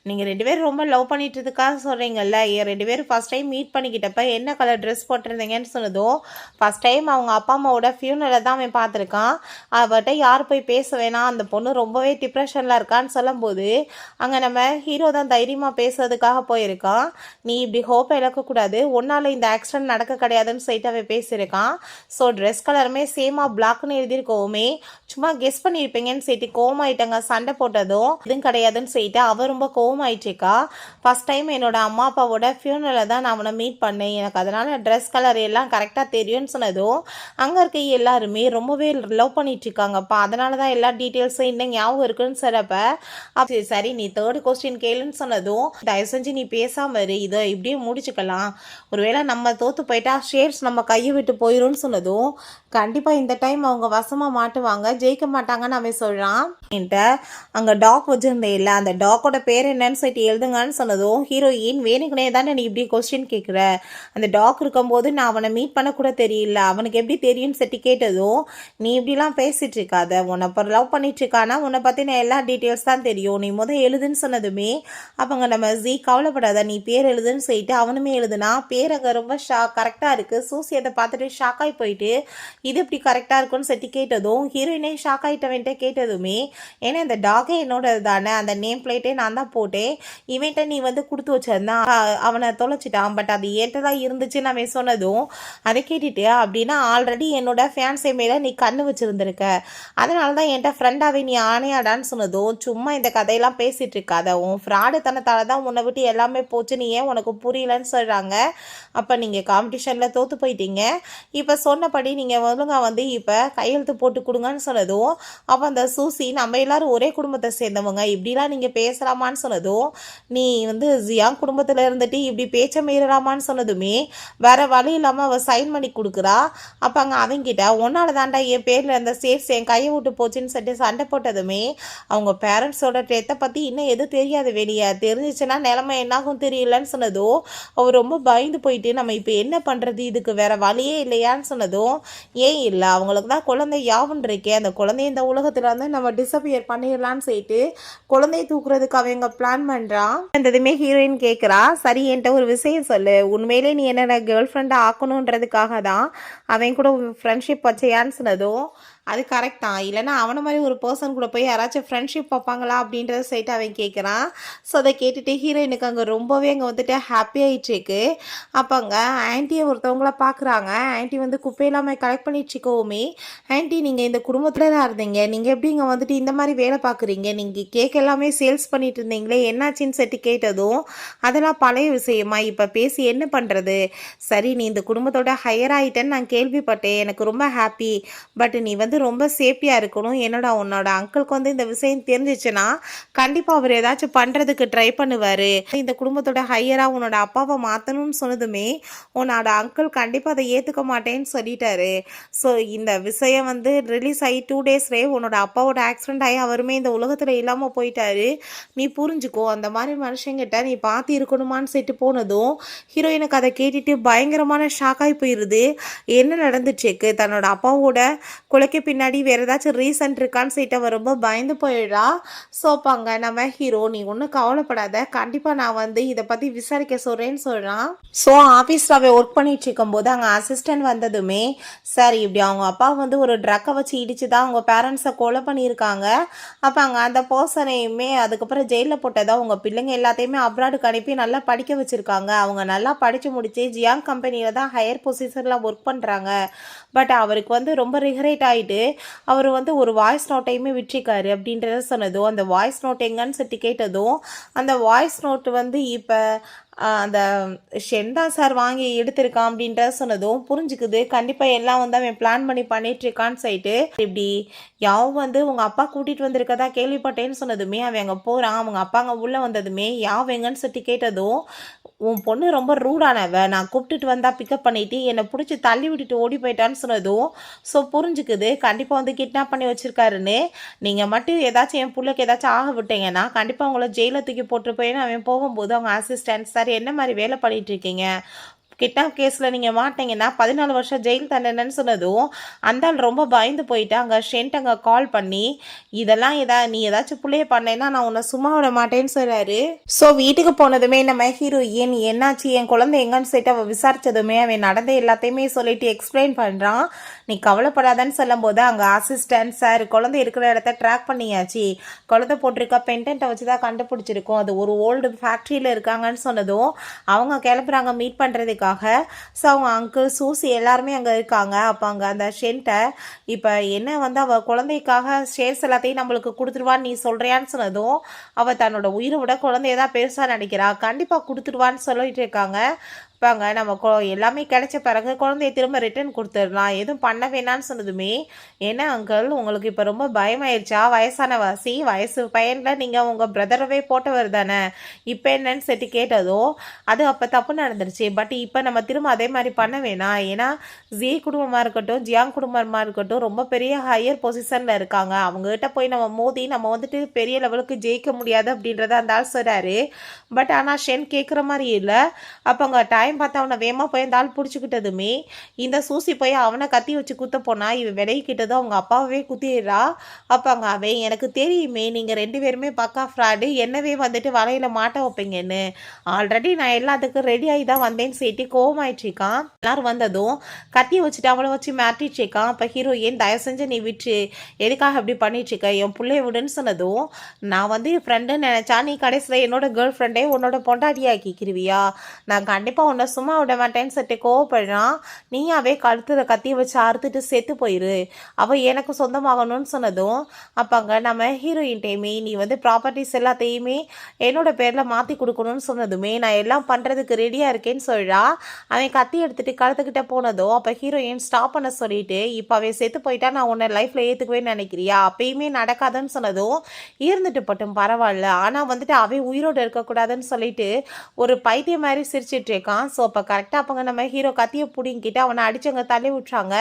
நீங்கள் 2 பேரும் ரொம்ப லவ் பண்ணிட்டுருக்காக சொல்கிறீங்கல்ல, 2 பேரும் ஃபஸ்ட் டைம் மீட் பண்ணிக்கிட்டப்ப என்ன கலர் ட்ரெஸ் போட்டிருந்தீங்கன்னு சொன்னதும் ஃபஸ்ட் டைம் அவங்க அப்பா அம்மாவோட ஃபியூனரை தான் அவன் பார்த்துருக்கான். அவர்கிட்ட யார் போய் பேச வேணாம், அந்த பொண்ணு ரொம்பவே டிப்ரெஷனில் இருக்கான்னு சொல்லும்போது அங்கே நம்ம ஹீரோ தான் தைரியமாக பேசுறதுக்காக போயிருக்கான். நீ இப்படி ஹோப்பை இழக்கக்கூடாது, ஒன்றால் இந்த ஆக்சிடென்ட் நடக்க கிடையாதுன்னு சொல்லிட்டு அவன் பேசியிருக்கான். ஸோ ட்ரெஸ் கலருமே சேமாக பிளாக்னு எழுதியிருக்கோமே, சும்மா கெஸ் பண்ணியிருப்பீங்கன்னு சொல்லிட்டு கோவமாயிட்டாங்க. சண்டை போட்டதும் இதுவும் கிடையாதுன்னு சொல்லிட்டு அவர் ரொம்ப கோவமாயிட்டுருக்கா. ஃபர்ஸ்ட் டைம் என்னோட அம்மா அப்பாவோட ஃபியூனரில் தான் நான் அவனை மீட் பண்ணேன், எனக்கு அதனால் ட்ரெஸ் கலர் எல்லாம் கரெக்டாக தெரியும்னு சொன்னதும் அங்கே இருக்க எல்லாருமே ரொம்பவே லவ் பண்ணிட்டு இருக்காங்கப்பா, அதனால தான் எல்லா டீட்டெயில்ஸும் இன்னும் ஞாபகம் இருக்குன்னு சொல்கிறப்ப அப்படி சரி நீ 3rd கொஸ்டின் கேளுன்னு சொன்னதும் தயவு செஞ்சு நீ பேசாமல் இரு, இதை இப்படியே முடிச்சுக்கலாம், ஒருவேளை நம்ம தோற்று போயிட்டா ஷேர்ஸ் நம்ம கையை விட்டு போயிடும்னு சொன்னதும் கண்டிப்பாக இந்த டைம் அவங்க வசமாக மாட்டுவாங்க, ஜெயிக்க மாட்டாங்கன்னு அவன் சொல்கிறான். என்கிட்ட அங்கே டாக் வச்சுருந்தேன் இல்லை, அந்த டாக்கோட பேர் என்னன்னு சொல்லிட்டு எழுதுங்கன்னு சொன்னதும் ஹீரோயின் வேணுக்குனே தானே நீ இப்படி கொஸ்டின் கேட்குற, அந்த டாக் இருக்கும்போது நான் அவனை மீட் பண்ணக்கூட தெரியல, அவனுக்கு எப்படி தெரியும்னு சொல்லிட்டு கேட்டதும் நீ இப்படிலாம் பேசிகிட்டு இருக்காத, உன்னை இப்போ லவ் பண்ணிட்டு இருக்கானா உன்னை பற்றின எல்லா டீட்டெயில்ஸ் தான் தெரியும், நீ எழுதுன்னு சொன்னதுமே அப்போங்க நம்ம கவலைப்படாத நீ பேர் எழுதுன்னு சொல்லிட்டு அவனுமே எழுதுனா. பேர் அங்கே ரொம்ப கரெக்டாக இருக்குது. சூசி அதை பார்த்துட்டு ஷாக் ஆகி போயிட்டு இது இப்படி கரெக்டாக இருக்குன்னு சொல்லிட்டு கேட்டதும் ஹீரோயினே ஷாக் ஆகிட்டவன்ட்டு கேட்டதுமே, ஏன்னா இந்த டாகே என்னோட தானே, அந்த நேம் பிளேட்டே நான் தான் போட்டேன், இவன்ட்ட நீ கொடுத்து வச்சிருந்தான், அவனை தொலைச்சிட்டான், பட் அது ஏன்ட்ட தான் இருந்துச்சுன்னு அவன் சொன்னதும் அதை கேட்டுட்டு அப்படின்னா ஆல்ரெடி என்னோட ஃபேன்ஸை மேலே நீ கண்ணு வச்சுருந்துருக்க, அதனால தான் என்கிட்ட ஃப்ரெண்டாகவே நீ ஆணையாடான்னு சொன்னதும் சும்மா இந்த கதையெல்லாம் பேசிகிட்டு இருக்காத, உன் ஃப்ராடு தனத்தால் தான் உன்னை விட்டு எல்லாமே போச்சு, நீ ஏன் உனக்கு புரியலன்னு சொல்கிறாங்க. அப்போ நீங்கள் காம்படிஷனில் தோற்று போயிட்டீங்க, இப்போ சொன்னபடி நீங்கள் ஒழுங்கா இப்போ கையெழுத்து போட்டு கொடுங்கன்னு சொன்னதும் அப்போ அந்த சூசி நம்ம எல்லாரும் ஒரே குடும்பத்தை சேர்ந்தவங்க, இப்படிலாம் நீங்கள் பேசலாமான்னு சொன்னதும் நீ ஜியா குடும்பத்தில் இருந்துட்டு இப்படி பேச்ச மீறலாமான்னு சொன்னதுமே வேற வழி இல்லாமல் அவள் சைன் பண்ணி கொடுக்குறா. அப்போ அங்கே அவங்கிட்ட ஒன்னால தாண்டா என் பேரில் இருந்த சேஃப்ஸ் என் கையை விட்டு போச்சுன்னு சொல்லிட்டு சண்டை போட்டதுமே அவங்க பேரண்ட்ஸோட டெத்தை பற்றி இன்னும் எதுவும் தெரியாது, வெளியே தெரிஞ்சிச்சுன்னா நிலைமை என்னாகும் தெரியலன்னு சொன்னதும் அவர் ரொம்ப பயந்து போயிட்டு நம்ம இப்போ என்ன பண்ணுறது, இதுக்கு வேற வழியே இல்லையான்னு சொன்னதும் ஏன் இல்லை அவங்களுக்கு தான் குழந்தை யாவுன்னு இருக்கே, அந்த குழந்தைய இந்த உலகத்துல நம்ம டிஸப்பியர் பண்ணிடலான்னு சொல்லிட்டு குழந்தைய தூக்குறதுக்கு அவங்க பிளான் பண்ணுறான். அந்ததுமே ஹீரோயின் கேட்குறா, சரி என்கிட்ட ஒரு விஷயம் சொல்லு, உண்மையிலே நீ என்னோட கேர்ள் ஃப்ரெண்டை ஆக்கணுன்றதுக்காக தான் அவன் கூட ஃப்ரெண்ட்ஷிப் வச்சையான்னு சொன்னதும் அது கரெக்ட் தான். இல்லன்னா அவன மாரி ஒரு பெர்சன் கூட போய் யாராச்சும் ஃப்ரெண்ட்ஷிப் பாப்பாங்களா? அப்படின்றத சைட் அவன் கேட்குறான். ஸோ அத கேட்டுட்டு ஹீரோயினுக்கு அங்க ரொம்பவே அங்க வந்துட்டு ஹாப்பி ஆயிட்டுருக்கு. அப்ப அங்க ஆன்ட்டிய ஒருத்தவங்கள பார்க்குறாங்க. ஆன்ட்டி வந்து குப்பையெல்லாமே கலெக்ட் பண்ணிட்டுருக்கவுமே, "ஆன்ட்டி நீங்க இந்த குடும்பத்துல தான் இருந்தீங்க. நீங்க எப்படி இங்க வந்துட்டு இந்த மாரி வேலை பார்க்குறீங்க? நீங்க கேக் எல்லாமே சேல்ஸ் பண்ணிட்டு இருந்தீங்களே என்னாச்சுன்னு?" சொல்லிட்டு கேட்டதும், "அதெல்லாம் பழைய விஷயமா? இப்ப பேசி என்ன பண்றது? சரி நீ இந்த குடும்பத்தோட ஹையர் ஆயிட்டேன்னு நான் கேள்விப்பட்டேன். எனக்கு ரொம்ப ஹாப்பி. பட் நீ வந்து ரொம்ப சேஃப்டியா இருக்கணும். என்னடா உன்னோட அங்கிளுக்கு வந்து இந்த விஷயம் தெரிஞ்சிச்சுன்னா, கண்டிப்பா அவர் ஏதாச்சும் பண்றதுக்கு ட்ரை பண்ணுவாரு. இந்த குடும்பத்தோட ஹையரா உன்னோட அப்பாவ மாத்தணும்னு சொன்னதுமே, உன்னோட அங்கிள் கண்டிப்பா அத ஏத்துக்க மாட்டேன்னு சொல்லிட்டாரு. ஸோ இந்த விஷயம் வந்து ரிலீஸ் ஆகி 2 டேஸ்லயே உன்னோட அப்பாவோட ஆக்சிடென்ட் ஆகி அவருமே இந்த உலகத்துல இல்லாம போயிட்டாரு. நீ புரிஞ்சுக்கோ. அந்த மாரி மனுஷங்கிட்ட நீ பார்த்து இருக்கணுமான்னு சொல்லிட்டு போனதும், ஹீரோயினுக்கு அத கேட்டுட்டு பயங்கரமான ஷாக் ஆயி போயிருது. என்ன நடந்துச்சுக்கு? தன்னோட அப்பாவோட கொலைக்கு பின்னாடி வேற ஏதாச்சும் ரீசன் இருக்கான்னு சொல்லிட்டு அவ ரொம்ப பயந்து போயிடுறா. ஸோ அப்ப அங்க நம்ம ஹீரோ, "நீ ஒன்றும் கவலைப்படாத. கண்டிப்பா நான் வந்து இத பத்தி விசாரிக்க சொல்றேன்னு" சொல்றான். ஸோ ஆஃபீஸ்ல அவ ஒர்க் பண்ணிட்டு இருக்கும்போது அங்க அசிஸ்டன்ட் வந்ததுமே, "சார் இப்படி அவங்க அப்பா வந்து ஒரு ட்ரக்கை வச்சு இடிச்சு தான் அவங்க பேரண்ட்ஸை கொலை பண்ணியிருக்காங்க. அப்போ அங்கே அந்த பர்சனையுமே அதுக்கப்புறம் ஜெயிலில் போட்டதா உங்கள் பிள்ளைங்க எல்லாத்தையுமே அப்ராடுக்கு அனுப்பி நல்லா படிக்க வச்சுருக்காங்க. அவங்க நல்லா படித்து முடித்து ஜியாங் கம்பெனியில் தான் ஹையர் பொசிஷனில் ஒர்க் பண்ணுறாங்க. பட் அவருக்கு வந்து ரொம்ப ரிக்ரெட் ஆகிட்டு அவர் வந்து ஒரு வாய்ஸ் நோட்டையுமே விட்டிருக்காரு" அப்படின்றத சொன்னதும், அந்த வாய்ஸ் நோட் எங்கன்னு சொல்லி கேட்டதும், அந்த வாய்ஸ் நோட் வந்து இப்போ அந்த ஷென் தான் சார் வாங்கி எடுத்திருக்கான் அப்படின்றத சொன்னதும் புரிஞ்சுக்குது. கண்டிப்பாக எல்லாம் வந்து அவன் பிளான் பண்ணி பண்ணிட்டு இருக்கான்னு சொல்லிட்டு, இப்படி யாவ் வந்து உங்கள் அப்பா கூட்டிகிட்டு வந்திருக்கதா கேள்விப்பட்டேன்னு சொன்னதுமே அவன் அங்கே போகிறான். அவங்க அப்பா அங்கே உள்ளே வந்ததுமே யாவ் எங்கன்னு சொல்லி கேட்டதும், "உன் பொண்ணு ரொம்ப ரூடானவ. நான் கூப்பிட்டுட்டு வந்தா பிக்கப் பண்ணிட்டு என்னை பிடிச்சி தள்ளி விட்டுட்டு ஓடி போயிட்டான்னு" சொன்னதும், ஸோ புரிஞ்சுக்குது கண்டிப்பாக வந்து கிட்னாப் பண்ணி வச்சிருக்காருன்னு. "நீங்கள் மட்டும் ஏதாச்சும் என் பிள்ளைக்கு ஏதாச்சும் ஆக விட்டீங்கன்னா கண்டிப்பாக உங்களை ஜெயிலில் தூக்கி போட்டு போயின்னு" அவன் போகும்போது அவங்க அசிஸ்டன்ட், "சார் என்ன மாதிரி வேலை பண்ணிட்டு இருக்கீங்க? கிட்னாப் கேஸில் நீங்கள் மாட்டிங்கன்னா 14 வருஷம் ஜெயில் தண்டனைன்னு" சொன்னதும், அந்த ஆள் ரொம்ப பயந்து போயிட்டு அங்கே ஷென்ட் அங்கே கால் பண்ணி, "இதெல்லாம் நீ ஏதாச்சும் பிள்ளைய பண்ணேன்னா நான் உன்னை சும்மா விட மாட்டேன்னு சொல்கிறாரு. ஸோ வீட்டுக்கு போனதுமே நம்ம ஹீரோயின் என்னாச்சு என் குழந்தை எங்கன்னு சொல்லிட்டு அவள் விசாரிச்சதுமே அவன் நடந்த எல்லாத்தையுமே சொல்லிட்டு எக்ஸ்பிளைன் பண்ணுறான். "நீ கவலைப்படாதன்னு" சொல்லும் போது அங்கே அசிஸ்டன்ட், "சார் குழந்தை இருக்கிற இடத்த ட்ராக் பண்ணியாச்சு. குழந்தை போட்டிருக்க பென்டென்ட்டை வச்சு தான் கண்டுபிடிச்சிருக்கோம். அது ஒரு ஓல்டு ஃபேக்ட்ரியில் இருக்காங்கன்னு" சொன்னதும் அவங்க கிளம்புறாங்க மீட் பண்ணுறதுக்காக. ஸோ அவங்க அங்கிள், சூசி எல்லாருமே அங்கே இருக்காங்க. அப்போ அங்கே அந்த ஷென்ட்டை, "இப்போ என்ன வந்து அவள் குழந்தைக்காக ஷேர்ஸ் எல்லாத்தையும் நம்மளுக்கு கொடுத்துருவான்னு நீ சொல்கிறியான்னு" சொன்னதும், அவள் தன்னோட உயிரை விட குழந்தைய தான் பெருசாக நினைக்கிறா. கண்டிப்பாக கொடுத்துருவான்னு சொல்லிட்டு இருக்காங்க. பாங்க நம்ம எல்லாமே கிடைச்ச பிறகு குழந்தைய திரும்ப ரிட்டர்ன் கொடுத்துடலாம், எதுவும் பண்ண வேணான்னு சொன்னதுமே, "என்ன அங்கிள் உங்களுக்கு இப்போ ரொம்ப பயமாயிருச்சா? வயசான வயசு பையனில் நீங்கள் உங்கள் பிரதரவே போட்டவர் தானே, இப்போ என்னன்னு சொல்லி கேட்டதோ, அது அப்போ தப்பு நடந்துருச்சு. பட் இப்போ நம்ம திரும்ப அதே மாதிரி பண்ண வேணாம். ஏன்னா ஜி குடும்பமாக இருக்கட்டும், ஜியாங் குடும்பமாக இருக்கட்டும் ரொம்ப பெரிய ஹையர் பொசிஷனில் இருக்காங்க. அவங்ககிட்ட போய் நம்ம மோதி நம்ம வந்துட்டு பெரிய லெவலுக்கு ஜெயிக்க முடியாது" அப்படின்றத அந்த ஆள் சொல்கிறாரு. பட் ஆனால் ஷென் கேட்குற மாதிரி இல்லை. அப்போ அங்கே டைம் பார்த்து அவனை வேகமாக போய் அந்த ஆள் பிடிச்சிக்கிட்டதுமே இந்த சூசி போய் அவனை கத்தி வச்சு குத்த போனா இவன் விலகிக்கிட்டதும் அவங்க அப்பாவே குத்திடுறா. அப்போ அங்கே அவன், "எனக்கு தெரியுமே நீங்கள் 2 பேருமே பக்கா ஃப்ராடு, என்னவே வந்துட்டு வலையில் மாட்ட வைப்பீங்கன்னு. ஆல்ரெடி நான் எல்லாத்துக்கும் ரெடி ஆகி தான் வந்தேன்னு" சொல்லிட்டு கோவமாயிட்ருக்கான். எல்லாரும் வந்ததும் கத்தியை வச்சுட்டு அவளை வச்சு மாட்டிட்ருக்கான். அப்போ ஹீரோயின், "தயவு செஞ்சு நீ விட்டு, எதுக்காக இப்படி பண்ணிட்டுருக்க, என் பிள்ளைய விடுன்னு" சொன்னதும், "நான் வந்து ஃப்ரெண்டுன்னு நினச்சா நீ கடைசியில் என்னோட கேர்ள் ஃப்ரெண்டே உன்னோட பொண்டாட்டியாக்கிக்கிருவியா? நான் கண்டிப்பாக உன்னை சும்மா விட மாட்டேன்னு சொல்லிட்டு கோவப்படுறான். "நீயாவே கழுத்தில் கத்தியை வச்சு அறுத்துட்டு செத்து போயிரு, அவள் எனக்கு சொந்தமாகணும்னு" சொன்னதும், அப்போ அங்கே நம்ம ஹீரோயின்டையுமே, "நீ வந்து ப்ராப்பர்ட்டிஸ் எல்லாத்தையுமே என்னோட பேரில் மாற்றி கொடுக்கணும்னு" சொன்னதுமே, "நான் எல்லாம் பண்ணுறதுக்கு ரெடியாக இருக்கேன்னு" சொல்கிறா. அவன் கத்தி எடுத்துகிட்டு கழுத்துக்கிட்ட போனதும் அப்போ ஹீரோயின் ஸ்டாப் பண்ண சொல்லிட்டு, "இப்போ அவன் செத்து போயிட்டா நான் உன்னை லைஃப்பில் ஏற்றுக்குவேன்னு நினைக்கிறியா? அப்பயுமே நடக்காதுன்னு" சொன்னதும், "இருந்துட்டு போட்டும் பரவாயில்ல, ஆனால் வந்துட்டு அவன் உயிரோடு இருக்கக்கூடாதுன்னு" சொல்லிட்டு ஒரு பைத்தியம் மாதிரி சிரிச்சிட்டு இருக்கான். ஸோ அப்போ கரெக்டாக அப்போங்க நம்ம ஹீரோ கத்தியை பிடிங்கிட்டு அவனை அடிச்சவங்க தள்ளி விட்டுறாங்க.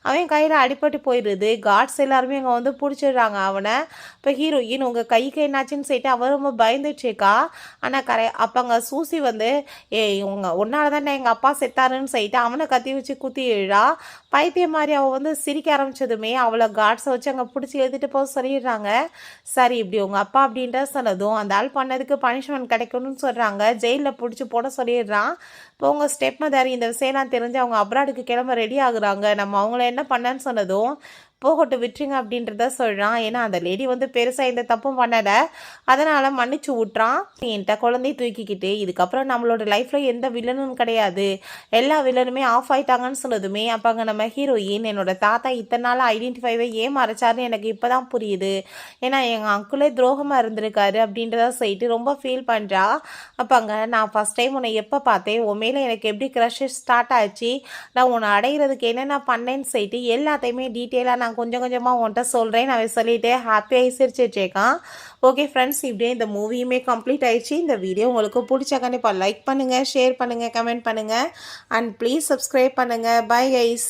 அவன் கையில் அடிபட்டு போயிடுது. கார்ட்ஸ் எல்லாருமே அங்கே வந்து பிடிச்சிடுறாங்க அவனை. இப்போ ஹீரோயின், "உங்கள் கைக்கு என்னாச்சுன்னு" சொல்லிட்டு அவன் ரொம்ப பயந்துட்டு இருக்கா. ஆனால் அப்போ அங்கே சூசி வந்து, "ஏய் உன்னால தானே எங்கள் அப்பா செத்தாருன்னு" சொல்லிட்டு அவனை கத்தி வச்சு குத்திடுறா. பைத்தியம் மாதிரி அவள் வந்து சிரிக்க ஆரம்பிச்சதுமே அவளை கார்ட்ஸை வச்சு அங்கே பிடிச்சி எழுதிட்டு போக சொல்லிடுறாங்க. சரி இப்படி உங்கள் அப்பா அப்படின்ற சொன்னதும் அந்த ஆள் பண்ணதுக்கு பனிஷ்மெண்ட் கிடைக்கணும்னு சொல்கிறாங்க. ஜெயிலில் பிடிச்சி போட சொல்லிடுறான். இப்போ உங்கள் ஸ்டெப் மதர் இந்த விஷயம்லாம் தெரிஞ்சு அவங்க அப்ராடுக்கு கிளம்ப ரெடி ஆகுறாங்க. நம்ம அவங்கள என்ன பண்ணேன்னு சொன்னதும், போகட்டும் விட்டுருங்க அப்படின்றத சொல்கிறான். ஏன்னா அந்த லேடி வந்து பெருசாக எந்த தப்பும் பண்ணலை, அதனால் மன்னிச்சு விட்றான். என்கிட்ட குழந்தைய தூக்கிக்கிட்டு இதுக்கப்புறம் நம்மளோட லைஃப்பில் எந்த வில்லனும் கிடையாது, எல்லா வில்லனுமே ஆஃப் ஆயிட்டாங்கன்னு சொன்னதுமே அப்போ அங்கே நம்ம ஹீரோயின் என்னோட தாத்தா இத்தனை நாள் ஐடென்டிஃபைவை ஏன் மறைச்சாருன்னு எனக்கு இப்போ தான் புரியுது, ஏன்னா எங்கள் அங்குளே துரோகமாக இருந்திருக்காரு அப்படின்றத சொல்லிட்டு ரொம்ப ஃபீல் பண்ணுறா. அப்போ அங்கே நான் ஃபஸ்ட் டைம் உன்னை எப்போ பார்த்தேன், உன் மேலே எனக்கு எப்படி க்ரஷ் ஸ்டார்ட் ஆச்சு, நான் உன்னை அடைகிறதுக்கு என்னென்ன பண்ணேன்னு சொல்லிட்டு எல்லாத்தையுமே டீட்டெயிலாக நான் கொஞ்சம் கொஞ்சமாக உன்கிட்ட சொல்கிறேன் நான் சொல்லிட்டு ஹாப்பியாக சிரிச்சிட்ருக்கான். ஓகே ஃப்ரெண்ட்ஸ், இப்படியே இந்த மூவியுமே கம்ப்ளீட் ஆயிடுச்சு. இந்த வீடியோ உங்களுக்கு பிடிச்சா கண்டிப்பாக லைக் பண்ணுங்கள், ஷேர் பண்ணுங்கள், கமெண்ட் பண்ணுங்கள் அண்ட் ப்ளீஸ் சப்ஸ்கிரைப் பண்ணுங்கள். Bye guys.